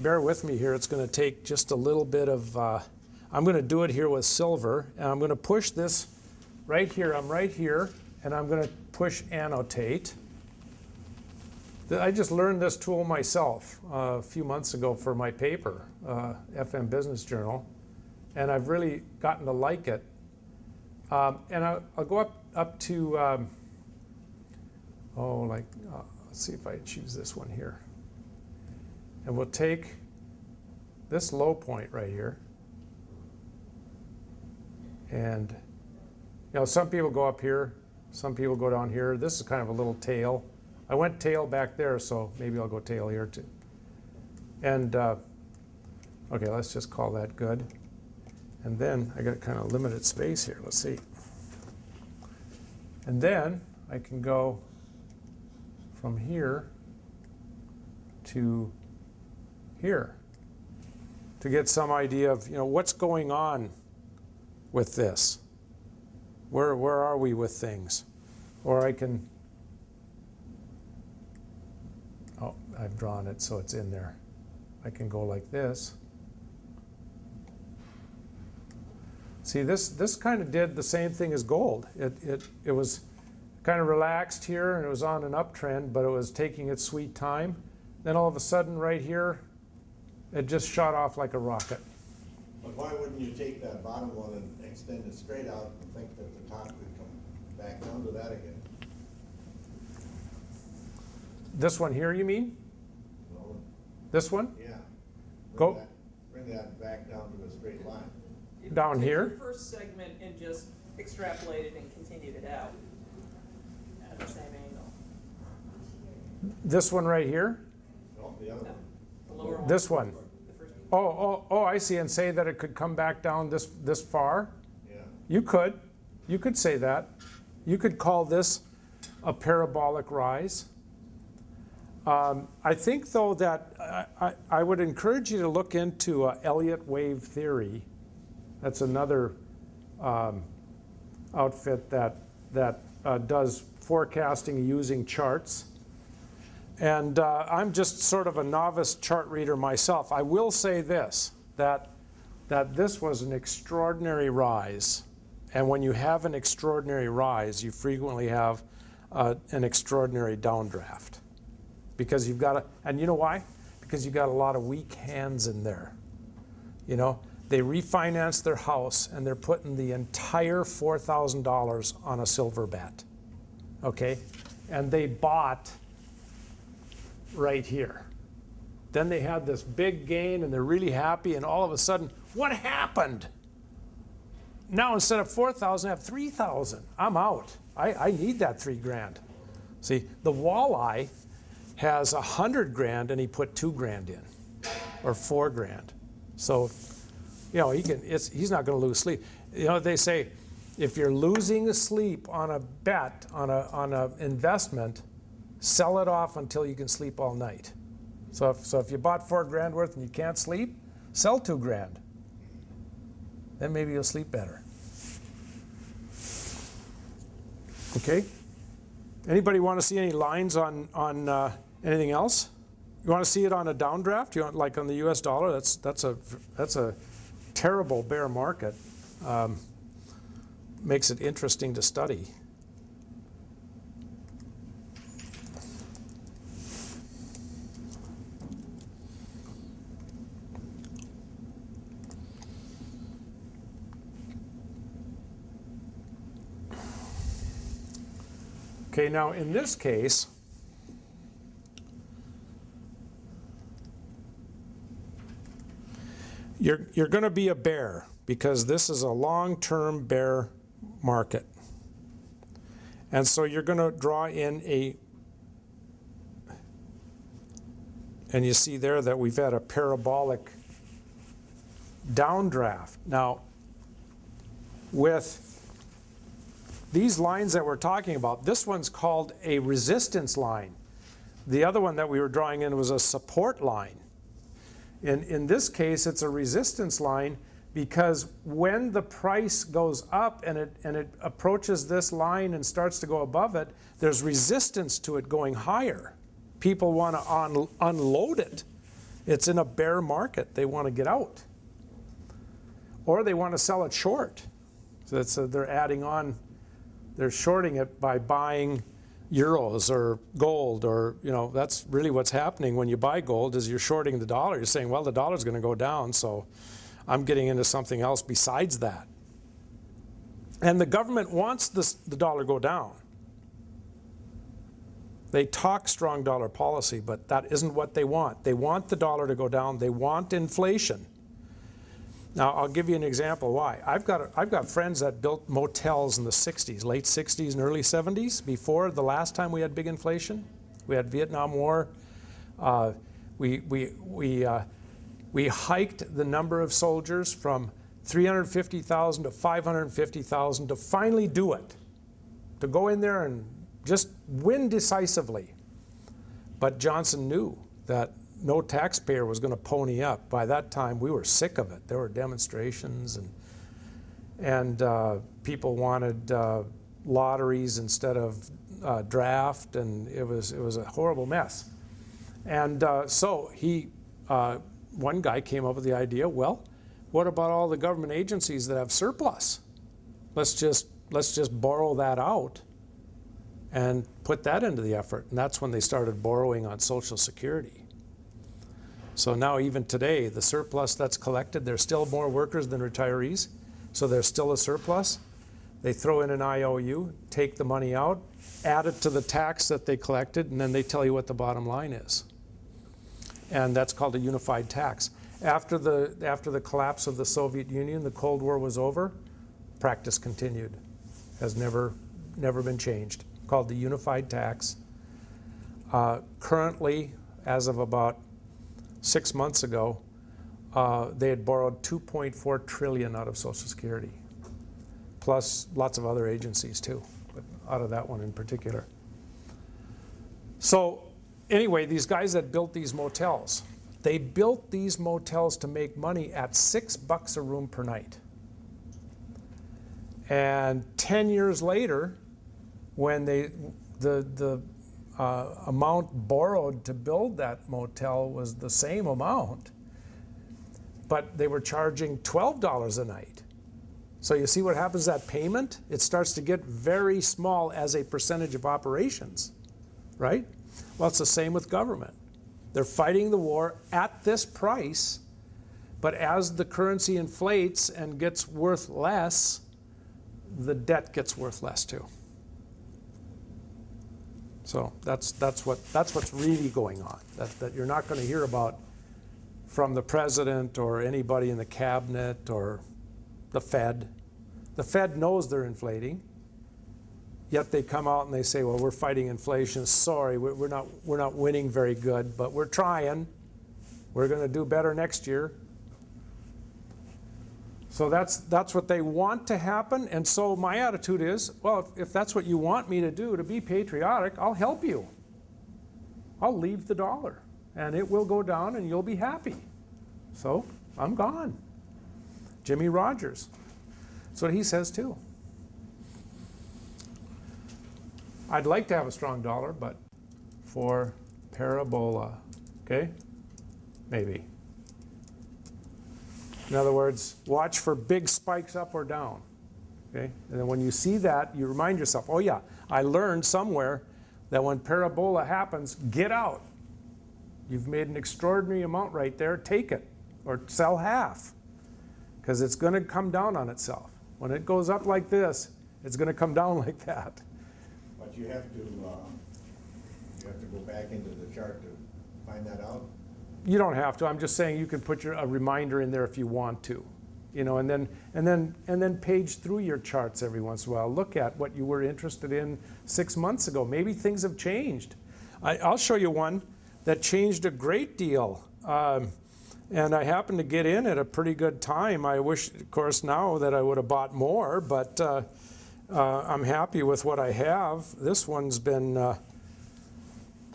Bear with me here. It's going to take just a little bit of, I'm going to do it here with silver, and I'm going to push this right here. I'm right here, and I'm going to push annotate. I just learned this tool myself a few months ago for my paper, FM Business Journal, and I've really gotten to like it. And I'll go up to, let's see if I choose this one here. And we'll take this low point right here. And, some people go up here, some people go down here. This is kind of a little tail. I went tail back there, so maybe I'll go tail here too. And, okay, let's just call that good. And then I got kind of limited space here. Let's see. And then I can go from here to here to get some idea of what's going on with this. Where are we with things? Or I can, I've drawn it so it's in there. I can go like this. See, this kind of did the same thing as gold. It was kind of relaxed here, and it was on an uptrend, but it was taking its sweet time. Then all of a sudden, right here, it just shot off like a rocket. But why wouldn't you take that bottom one and extend it straight out and think that the top could come back down to that again? This one here, you mean? No. This one? Yeah. Go. Bring that back down to a straight line. Down here? Take the first segment and just extrapolate it and continued it out at the same angle. This one right here? No, the other one. The lower one. This one? The first Oh, I see, and say that it could come back down this far? Yeah. You could say that. You could call this a parabolic rise. I think, though, that I would encourage you to look into Elliott wave theory. That's another outfit that does forecasting using charts. And I'm just sort of a novice chart reader myself. I will say this, that this was an extraordinary rise. And when you have an extraordinary rise, you frequently have an extraordinary downdraft. Because you've got and you know why? Because you've got a lot of weak hands in there. They refinanced their house and they're putting the entire $4,000 on a silver bet. Okay? And they bought right here. Then they had this big gain and they're really happy, and all of a sudden, what happened? Now instead of 4,000, I have 3,000. I'm out. I need that $3,000. See, the walleye has 100 grand and he put 2 grand in, or 4 grand. So, he's not going to lose sleep. They say, if you're losing sleep on a bet, on a investment, sell it off until you can sleep all night. So if you bought 4 grand worth and you can't sleep, sell 2 grand. Then maybe you'll sleep better. Okay? Anybody want to see any lines on anything else? You want to see it on a downdraft? You want, like on the U.S. dollar? That's a terrible bear market. Makes it interesting to study. Okay, now in this case, you're going to be a bear because this is a long-term bear market. And so you're going to draw in and you see there that we've had a parabolic downdraft. Now, with these lines that we're talking about, this one's called a resistance line. The other one that we were drawing in was a support line. In this case, it's a resistance line because when the price goes up and it approaches this line and starts to go above it, there's resistance to it going higher. People want to unload it. It's in a bear market. They want to get out. Or they want to sell it short. So they're adding on, they're shorting it by buying euros or gold, or, you know, that's really what's happening when you buy gold is you're shorting the dollar. You're saying, well, the dollar's going to go down, so I'm getting into something else besides that. And the government wants the dollar go down. They talk strong dollar policy, but that isn't what they want. They want the dollar to go down. They want inflation. Now, I'll give you an example why. I've got friends that built motels in the 60s, late 60s and early 70s, before the last time we had big inflation. We had Vietnam War. We hiked the number of soldiers from 350,000 to 550,000 to finally do it, to go in there and just win decisively. But Johnson knew that no taxpayer was going to pony up. By that time, we were sick of it. There were demonstrations, and people wanted lotteries instead of draft, and it was a horrible mess. And so one guy came up with the idea, well, what about all the government agencies that have surplus? Let's just borrow that out and put that into the effort. And that's when they started borrowing on Social Security. So now even today, the surplus that's collected, there's still more workers than retirees, so there's still a surplus. They throw in an IOU, take the money out, add it to the tax that they collected, and then they tell you what the bottom line is. And that's called a unified tax. After the collapse of the Soviet Union, the Cold War was over, practice continued. Has never been changed. Called the unified tax. Currently, as of about 6 months ago, they had borrowed $2.4 trillion out of Social Security, plus lots of other agencies too, but out of that one in particular. So anyway, these guys that built these motels, they built these motels to make money at $6 a room per night. And 10 years later, when the amount borrowed to build that motel was the same amount, but they were charging $12 a night. So you see what happens, that payment? It starts to get very small as a percentage of operations, right? Well, it's the same with government. They're fighting the war at this price, but as the currency inflates and gets worth less, the debt gets worth less too. So that's what's really going on, that you're not going to hear about from the president or anybody in the cabinet or the Fed. The Fed knows they're inflating, yet they come out and they say, well, we're fighting inflation. Sorry, we're not winning very good, but we're trying. We're going to do better next year. So that's what they want to happen. And so my attitude is, well, if that's what you want me to do, to be patriotic, I'll help you. I'll leave the dollar, and it will go down, and you'll be happy. So I'm gone. Jimmy Rogers. That's what he says too. I'd like to have a strong dollar, but for parabola, okay? Maybe. In other words, watch for big spikes up or down, okay? And then when you see that, you remind yourself, oh yeah, I learned somewhere that when parabola happens, get out. You've made an extraordinary amount right there, take it, or sell half, because it's going to come down on itself. When it goes up like this, it's going to come down like that. But you have to go back into the chart to find that out? You don't have to. I'm just saying you can put a reminder in there if you want to, you know, and then page through your charts every once in a while. Look at what you were interested in 6 months ago. Maybe things have changed. I'll show you one that changed a great deal, and I happened to get in at a pretty good time. I wish, of course, now that I would have bought more, but I'm happy with what I have. This one's been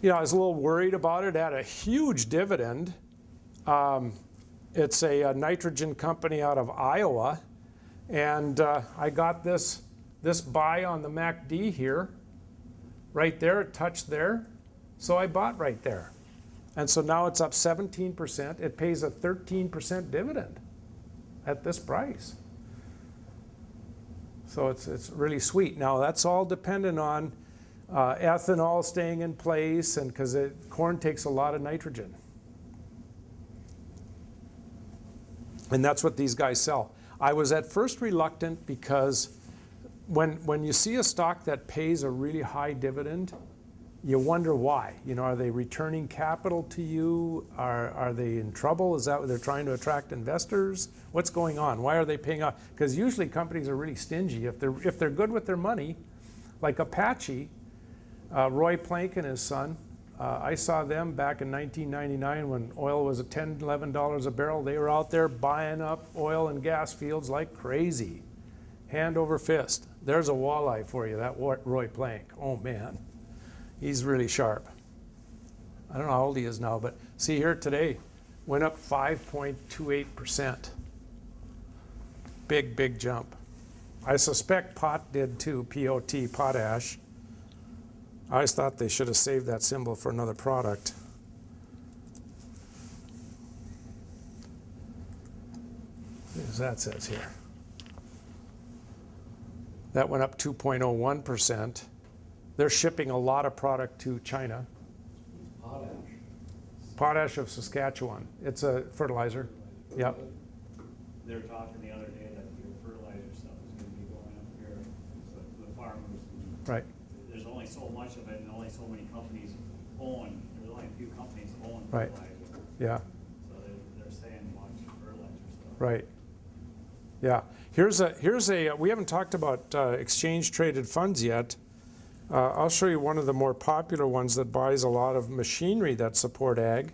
I was a little worried about it. It had a huge dividend. It's a nitrogen company out of Iowa. And I got this buy on the MACD here. Right there, it touched there. So I bought right there. And so now it's up 17%. It pays a 13% dividend at this price. So it's really sweet. Now that's all dependent on ethanol staying in place, and because corn takes a lot of nitrogen. And that's what these guys sell. I was at first reluctant because when you see a stock that pays a really high dividend, you wonder why. Are they returning capital to you? Are they in trouble? Is that what they're trying to attract investors? What's going on? Why are they paying off? Because usually companies are really stingy. If they're good with their money, like Apache, Roy Plank and his son, I saw them back in 1999 when oil was at $10, $11 a barrel. They were out there buying up oil and gas fields like crazy, hand over fist. There's a walleye for you, that Roy Plank. Oh man. He's really sharp. I don't know how old he is now, but see here today, went up 5.28%. Big, big jump. I suspect pot did too, P-O-T, potash. I always thought they should have saved that symbol for another product. As that says here. That went up 2.01%. They're shipping a lot of product to China. Potash. Potash of Saskatchewan. It's a fertilizer. Yep. They were talking the other day that the fertilizer stuff is going to be going up here. So the farmers. Right. There's only so much of it, and only so many companies own. There's only a few companies own Right. fertilizer. Yeah. So they're saying watch fertilizer stuff. Right. Yeah. Here's a we haven't talked about exchange traded funds yet. I'll show you one of the more popular ones that buys a lot of machinery that support ag,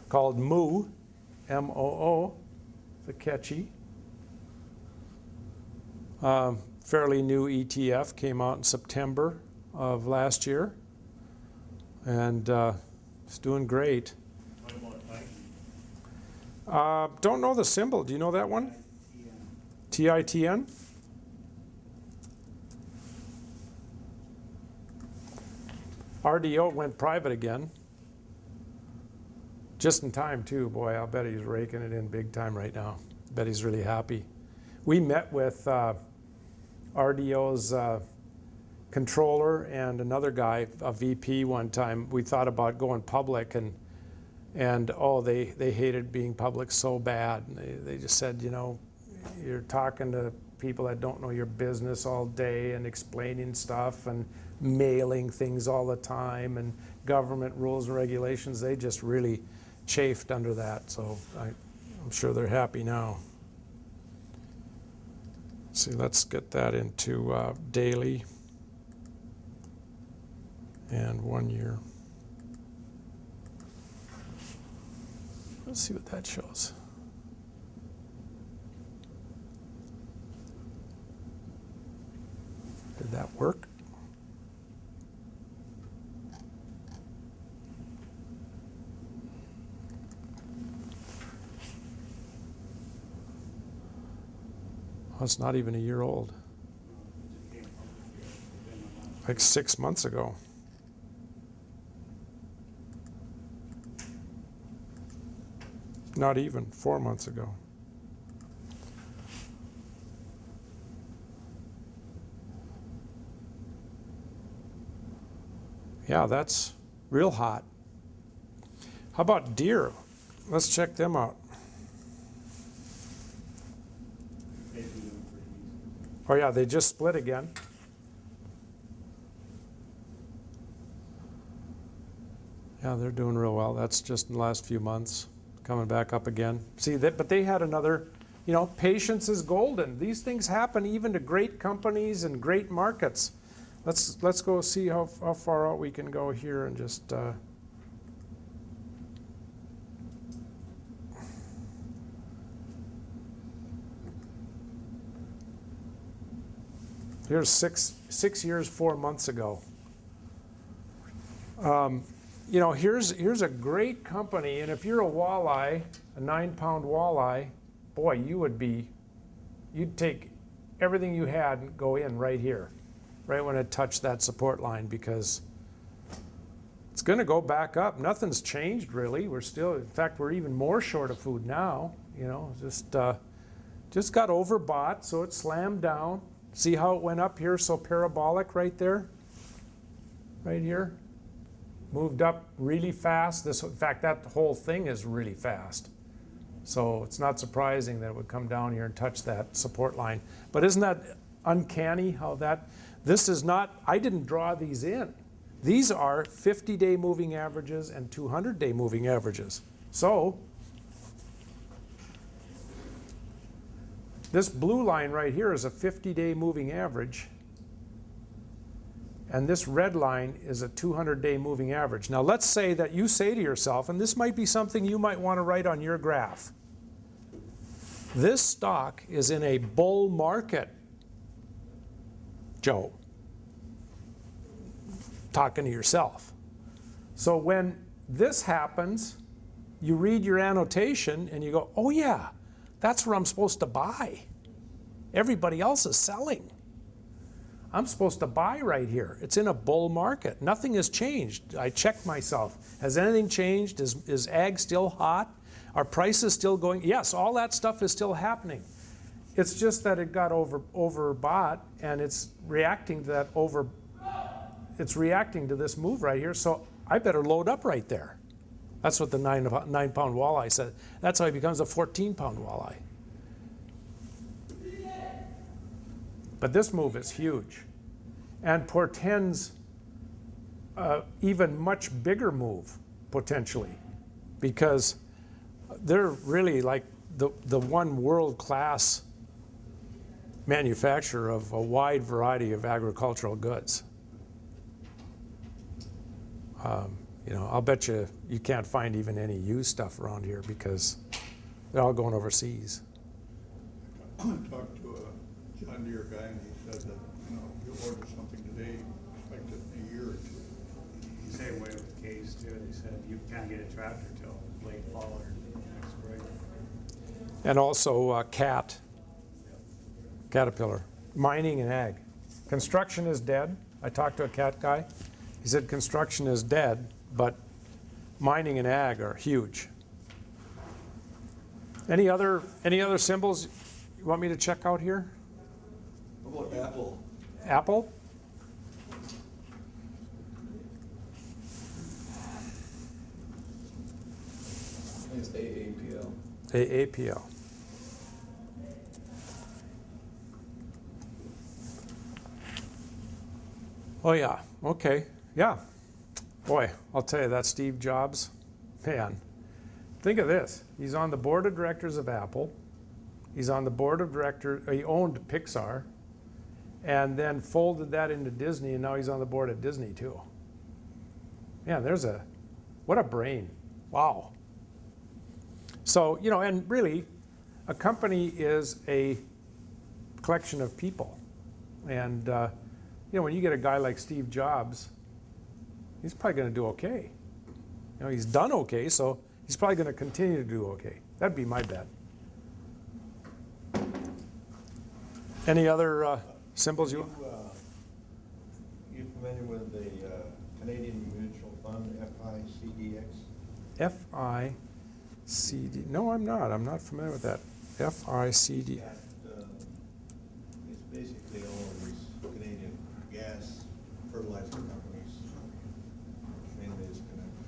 called MOO, M-O-O. It's a catchy. Fairly new ETF, came out in September of last year, and it's doing great. What about Titan? Don't know the symbol. Do you know that one? TITN? RDO went private again. Just in time too, boy, I'll bet he's raking it in big time right now. Bet he's really happy. We met with RDO's controller and another guy, a VP one time. We thought about going public, and oh, they hated being public so bad. They just said, you're talking to people that don't know your business all day and explaining stuff and mailing things all the time and government rules and regulations. They just really chafed under that. So I'm sure they're happy now. See, let's get that into daily and 1 year. Let's see what that shows. Did that work? Oh, it's not even a year old. Like 6 months ago. Not even 4 months ago. Yeah, that's real hot. How about deer? Let's check them out. Oh yeah, they just split again. Yeah, they're doing real well. That's just in the last few months, coming back up again. See that, but they had another, patience is golden. These things happen even to great companies and great markets. Let's go see how far out we can go here and just. Here's six years, 4 months ago. You know, here's a great company, and if you're a walleye, a 9-pound walleye, boy, you'd take everything you had and go in right here, right when it touched that support line, because it's going to go back up. Nothing's changed really. We're still, in fact, we're even more short of food now. You know, just got overbought, so it slammed down. See how it went up here, so parabolic right there, right here. Moved up really fast. In fact, that whole thing is really fast. So it's not surprising that it would come down here and touch that support line. But isn't that uncanny how this is not, I didn't draw these in. These are 50-day moving averages and 200-day moving averages. So this blue line right here is a 50-day moving average. And this red line is a 200-day moving average. Now let's say that you say to yourself, and this might be something you might want to write on your graph, this stock is in a bull market, Joe. Talking to yourself. So when this happens, you read your annotation and you go, oh yeah, that's where I'm supposed to buy. Everybody else is selling. I'm supposed to buy right here. It's in a bull market. Nothing has changed. I checked myself. Has anything changed? Is ag still hot? Are prices still going? Yes, all that stuff is still happening. It's just that it got overbought, and it's reacting to that it's reacting to this move right here. So I better load up right there. That's what the 9-pound walleye said. That's how he becomes a 14-pound walleye. But this move is huge and portends even much bigger move potentially, because they're really like the one world-class manufacturer of a wide variety of agricultural goods. You know, I'll bet you can't find even any used stuff around here because they're all going overseas. I talked to a John Deere guy, and he said that, you know, you order something today, expect it in a year or two. Same way with the case too. They said you can't get a tractor till late fall or next spring. And also Caterpillar, mining and ag. Construction is dead. I talked to a cat guy. He said construction is dead, but mining and ag are huge. Any other symbols you want me to check out here? What about Apple? Apple? I think it's AAPL. AAPL. Oh yeah, okay, yeah. Boy, I'll tell you, that Steve Jobs, man, think of this. He's on the board of directors of Apple. He's on the board of directors, he owned Pixar, and then folded that into Disney, and now he's on the board of Disney too. Man, what a brain. Wow. So, you know, and really, a company is a collection of people. And, you know, when you get a guy like Steve Jobs, he's probably going to do okay. You know, he's done okay, so he's probably going to continue to do okay. That'd be my bet. Any other symbols you? You familiar with the Canadian Mutual Fund, FICDX? FICD. No, I'm not. I'm not familiar with that. FICD. It's basically all of these Canadian gas fertilizer companies, mainly is connected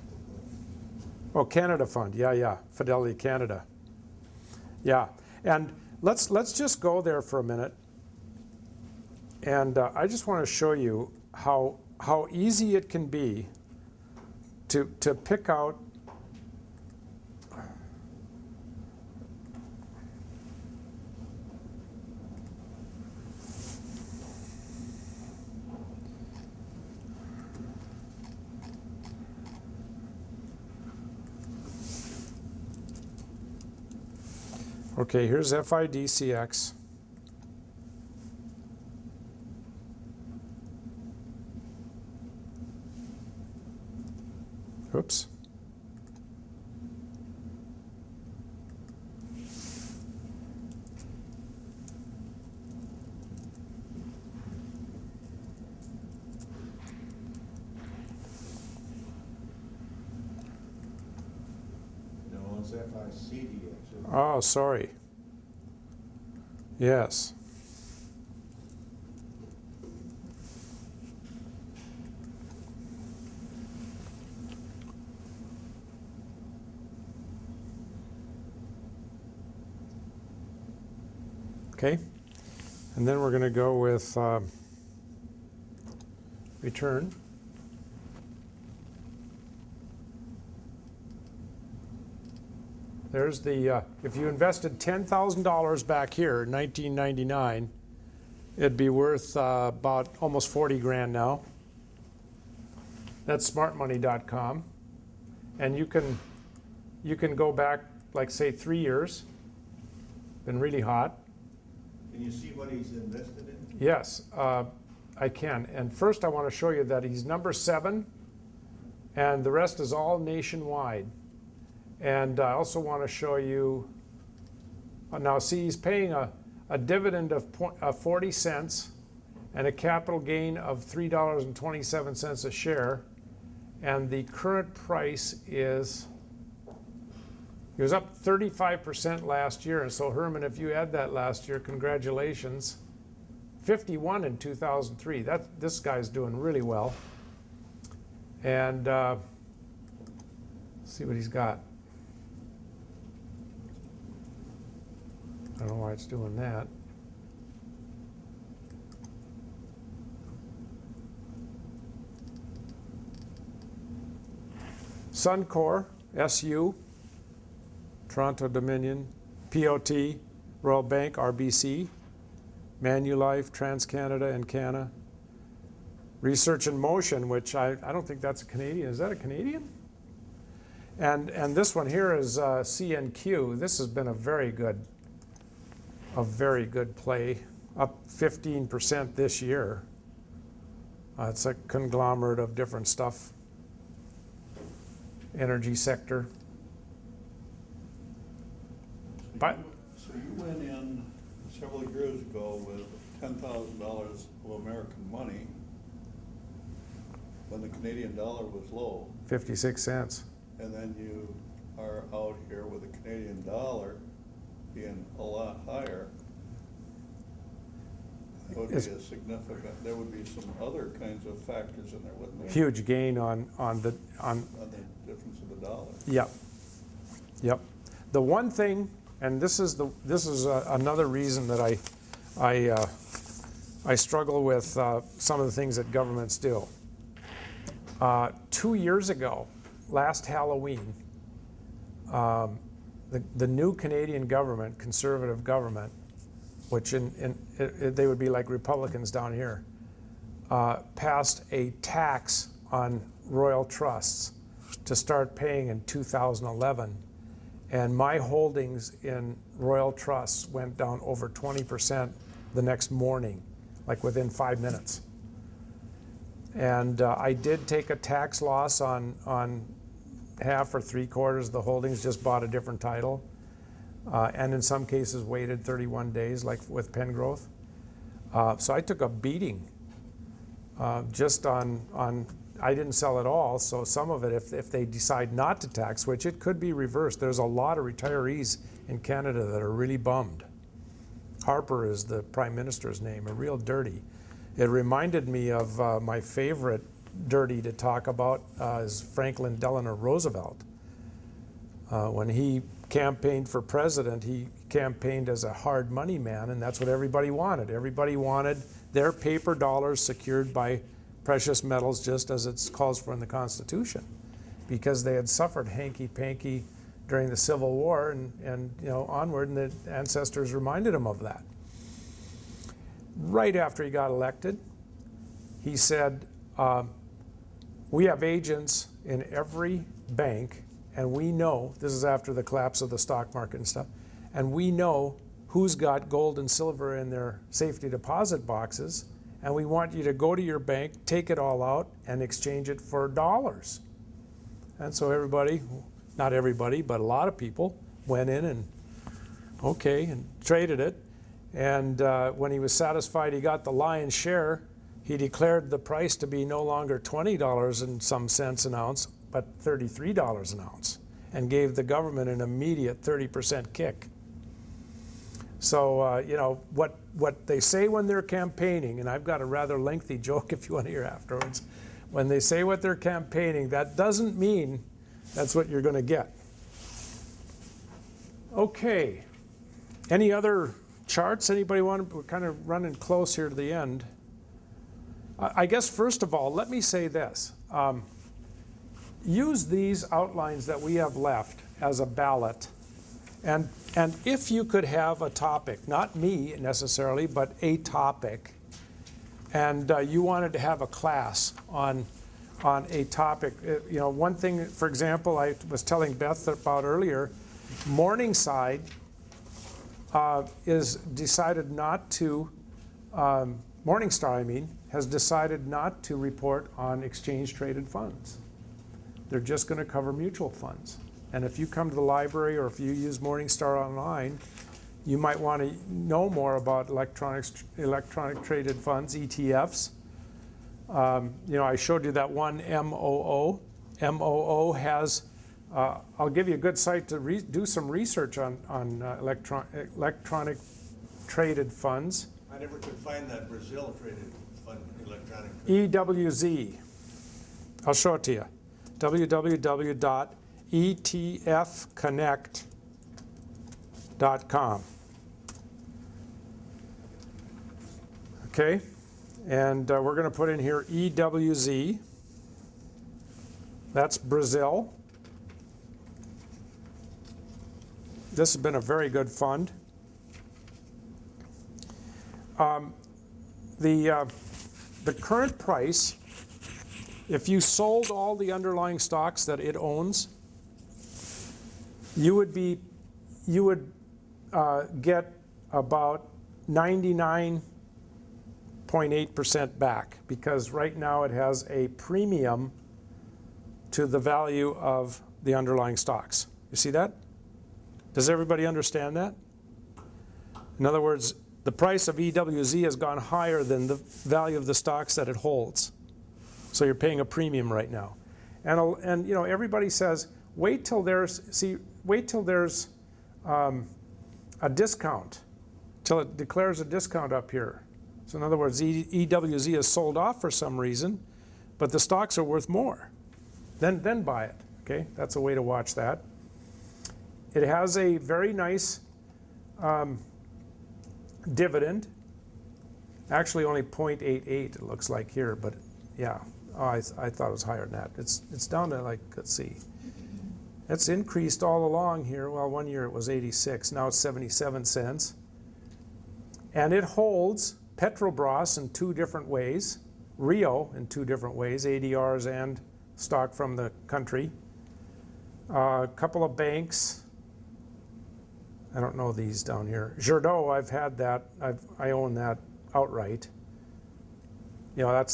to. Oh, Canada Fund. Yeah. Fidelity Canada. Yeah. And let's just go there for a minute. And I just want to show you how easy it can be to pick out okay, here's FIDCX. FICD. Oh, sorry. Yes. Okay, and then we're going to go with return. There's the, if you invested $10,000 back here in 1999, it'd be worth about almost 40 grand now. That's smartmoney.com. And you can go back, like say 3 years, been really hot. Can you see what he's invested in? Yes, I can. And first I want to show you that he's number 7, and the rest is all nationwide. And I also want to show you, now see, he's paying a dividend of 40 cents and a capital gain of $3.27 a share. And the current price is, he was up 35% last year. And so Herman, if you had that last year, congratulations. 51 in 2003. This guy's doing really well. And let's see what he's got. I don't know why it's doing that. Suncor, SU, Toronto Dominion, POT, Royal Bank, RBC, Manulife, TransCanada, and Canada. Research in Motion, which I don't think that's a Canadian. Is that a Canadian? And this one here is CNQ. This has been a very good play, up 15% this year. It's a conglomerate of different stuff. Energy sector. But So you went in several years ago with $10,000 of American money when the Canadian dollar was low, 56 cents. and then you are out here with the Canadian dollar being a lot higher. That would be a significant, there would be some other kinds of factors in there, wouldn't there? Huge gain on the On the difference of the dollar. Yep. Yep. The one thing, and this is another reason that I struggle with some of the things that governments do. 2 years ago, last Halloween, the new Canadian government, conservative government, which they would be like Republicans down here, passed a tax on royal trusts to start paying in 2011. And my holdings in royal trusts went down over 20% the next morning, like within 5 minutes. And I did take a tax loss on half or 3/4 of the holdings, just bought a different title. And in some cases waited 31 days, like with Pengrowth. So I took a beating just on, I didn't sell it all, so some of it, if they decide not to tax switch, it could be reversed. There's a lot of retirees in Canada that are really bummed. Harper is the Prime Minister's name, a real dirty. It reminded me of my favorite dirty to talk about is Franklin Delano Roosevelt. When he campaigned for president, he campaigned as a hard money man, and that's what everybody wanted. Everybody wanted their paper dollars secured by precious metals, just as it calls for in the Constitution, because they had suffered hanky-panky during the Civil War and onward, and the ancestors reminded him of that. Right after he got elected, he said, we have agents in every bank, and we know, this is after the collapse of the stock market and stuff, and we know who's got gold and silver in their safety deposit boxes, and we want you to go to your bank, take it all out, and exchange it for dollars. And so everybody, not everybody, but a lot of people went in and traded it. And when he was satisfied he got the lion's share, he declared the price to be no longer $20 and some cents an ounce, but $33 an ounce. and gave the government an immediate 30% kick. So, you know, what they say when they're campaigning, and I've got a rather lengthy joke if you want to hear afterwards, when they say what they're campaigning, that doesn't mean that's what you're going to get. Okay. Any other charts? Anybody want to? We're kind of running close here to the end. I guess first of all, let me say this. Use these outlines that we have left as a ballot. And if you could have a topic, not me necessarily, but a topic, and you wanted to have a class on a topic, you know, one thing, for example, I was telling Beth about earlier, Morningside is decided not to, Morningstar, I mean, has decided not to report on exchange-traded funds. They're just going to cover mutual funds. And if you come to the library or if you use Morningstar online, you might want to know more about electronic traded funds, ETFs. You know, I showed you that one MOO. MOO has, I'll give you a good site to do some research on electronic traded funds. I never could find that Brazil traded fund, electronic. EWZ. I'll show it to you. www.etfconnect.com. Okay, and we're going to put in here EWZ. That's Brazil. This has been a very good fund. The current price, if you sold all the underlying stocks that it owns, you would get about 99.8% back, because right now it has a premium to the value of the underlying stocks. You see that? Does everybody understand that? In other words, the price of EWZ has gone higher than the value of the stocks that it holds. So you're paying a premium right now. And you know, everybody says, wait till there's a discount, till it declares a discount up here. So in other words, EWZ is sold off for some reason, but the stocks are worth more. Then buy it, okay? That's a way to watch that. It has a very nice dividend. Actually only 0.88 it looks like here, but yeah, I thought it was higher than that. It's down to, like, let's see. It's increased all along here. Well, one year it was 86, now it's 77 cents. And it holds Petrobras in two different ways, Rio in two different ways, ADRs and stock from the country. A couple of banks. I don't know these down here. Jardot, I've had that. I own that outright. You know,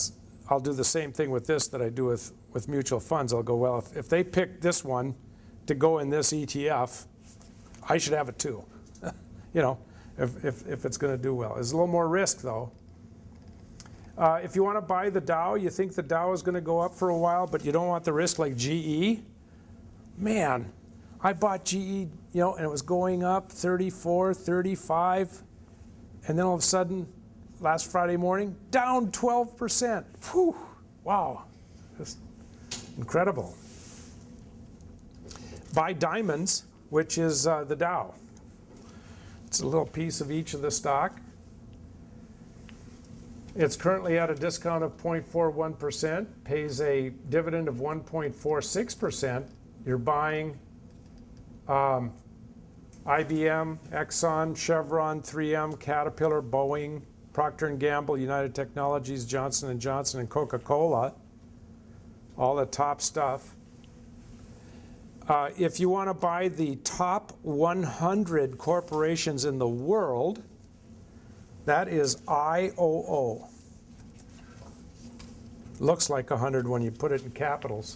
I'll do the same thing with this that I do with mutual funds. I'll go, well, if they pick this one to go in this ETF, I should have it too. You know, if it's going to do well. There's a little more risk though. If you want to buy the Dow, you think the Dow is going to go up for a while, but you don't want the risk like GE. Man, I bought GE, you know, and it was going up 34, 35, and then all of a sudden, last Friday morning, down 12%. Whew, wow, just incredible. Buy diamonds, which is the Dow. It's a little piece of each of the stock. It's currently at a discount of 0.41%, pays a dividend of 1.46%. You're buying IBM, Exxon, Chevron, 3M, Caterpillar, Boeing, Procter & Gamble, United Technologies, Johnson & Johnson, and Coca-Cola, all the top stuff. If you want to buy the top 100 corporations in the world, that is IOO. Looks like 100 when you put it in capitals.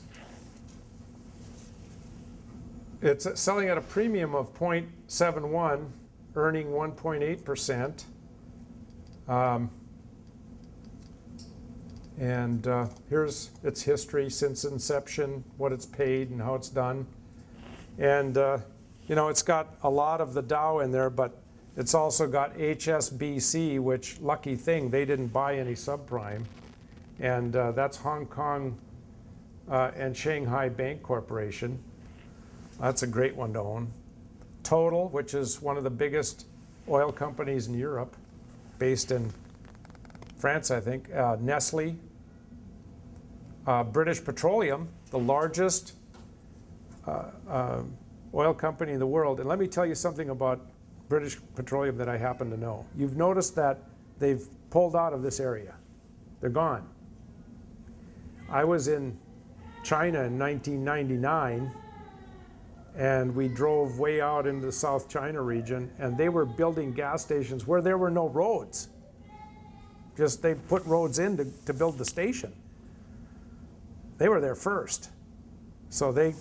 It's selling at a premium of 0.71, earning 1.8%. Here's its history since inception, what it's paid and how it's done. And, it's got a lot of the Dow in there, but it's also got HSBC, which, lucky thing, they didn't buy any subprime. And that's Hong Kong and Shanghai Bank Corporation. That's a great one to own. Total, which is one of the biggest oil companies in Europe, based in France, I think. Nestle. British Petroleum, the largest oil company in the world. And let me tell you something about British Petroleum that I happen to know. You've noticed that they've pulled out of this area. They're gone. I was in China in 1999, and we drove way out into the South China region, and they were building gas stations where there were no roads. Just they put roads in to build the station. They were there first. So they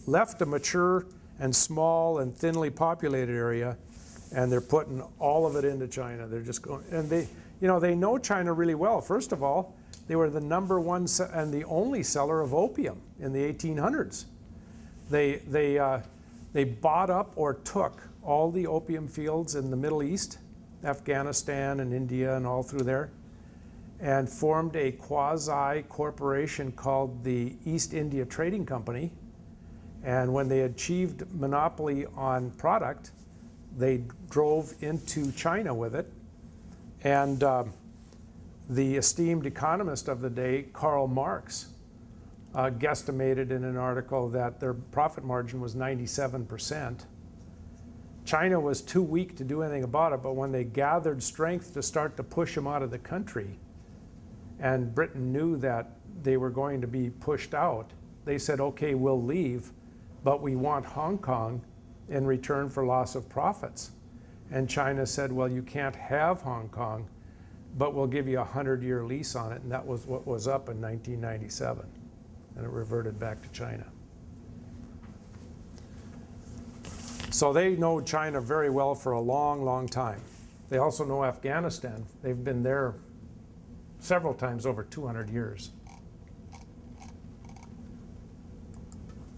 left a mature and small and thinly populated area, and they're putting all of it into China. They're just going, and they know China really well. First of all, they were the #1 and the only seller of opium in the 1800s. They bought up or took all the opium fields in the Middle East, Afghanistan and India and all through there, and formed a quasi-corporation called the East India Trading Company. And when they achieved monopoly on product, they drove into China with it. And the esteemed economist of the day, Karl Marx, guesstimated in an article that their profit margin was 97%. China was too weak to do anything about it, but when they gathered strength to start to push them out of the country, and Britain knew that they were going to be pushed out, they said, okay, we'll leave, but we want Hong Kong in return for loss of profits. And China said, well, you can't have Hong Kong, but we'll give you a 100-year lease on it. And that was what was up in 1997. And it reverted back to China. So they know China very well for a long, long time. They also know Afghanistan. They've been there several times over 200 years.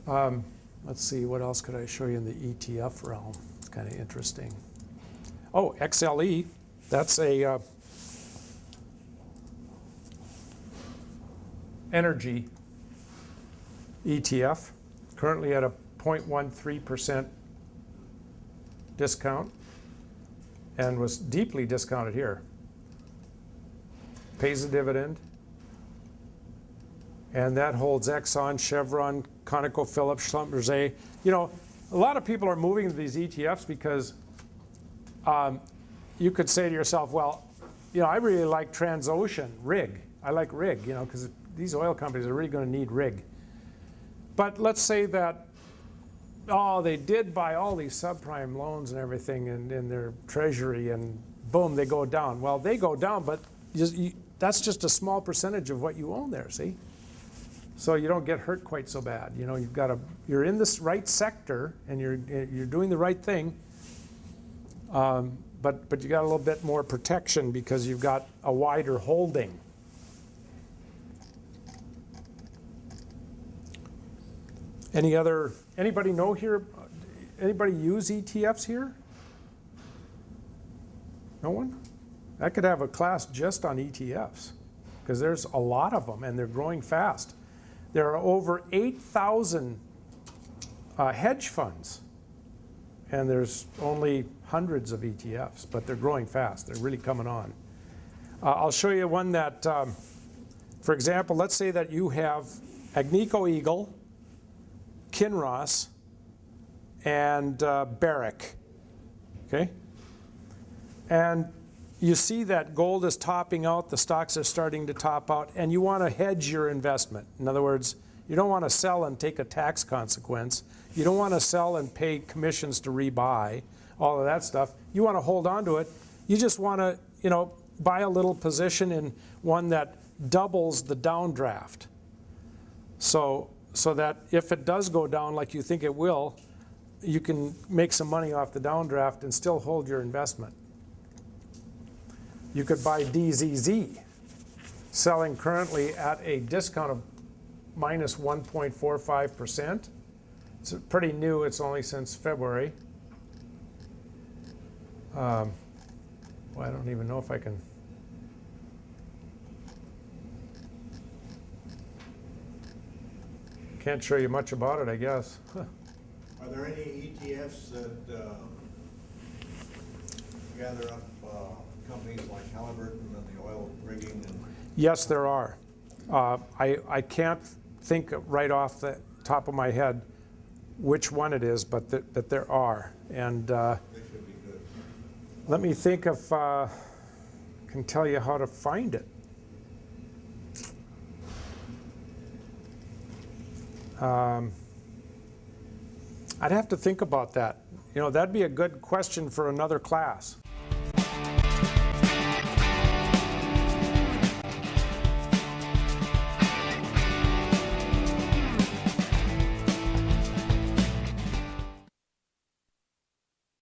Let's see, what else could I show you in the ETF realm? It's kind of interesting. Oh, XLE, that's a energy ETF, currently at a 0.13% discount, and was deeply discounted here. Pays a dividend, and that holds Exxon, Chevron, ConocoPhillips, Schlumberger. A lot of people are moving to these ETFs because you could say to yourself, well, I really like Transocean, rig. I like rig, because these oil companies are really going to need rig. But let's say that, they did buy all these subprime loans and everything in their treasury, and boom, they go down. Well, they go down, but that's just a small percentage of what you own there, see? So you don't get hurt quite so bad. You're in this right sector, and you're doing the right thing, but you got a little bit more protection because you've got a wider holding. Anybody know here? Anybody use ETFs here? No one? I could have a class just on ETFs because there's a lot of them and they're growing fast. There are over 8,000 hedge funds, and there's only hundreds of ETFs, but they're growing fast. They're really coming on. I'll show you one that, for example, let's say that you have Agnico Eagle, Kinross, and Barrick, okay? And you see that gold is topping out, the stocks are starting to top out, and you want to hedge your investment. In other words, you don't want to sell and take a tax consequence. You don't want to sell and pay commissions to rebuy, all of that stuff. You want to hold on to it. You just want to, buy a little position in one that doubles the downdraft. So that if it does go down like you think it will, you can make some money off the downdraft and still hold your investment. You could buy DZZ, selling currently at a discount of minus 1.45%. It's pretty new, it's only since February. Well, I don't even know if I can. Can't show you much about it, I guess. Are there any ETFs that gather up companies like Halliburton and the oil rigging and? Yes, there are. I can't think right off the top of my head which one it is, but that there are. And They should be good. let me think if I can tell you how to find it. I'd have to think about that. You know, that'd be a good question for another class.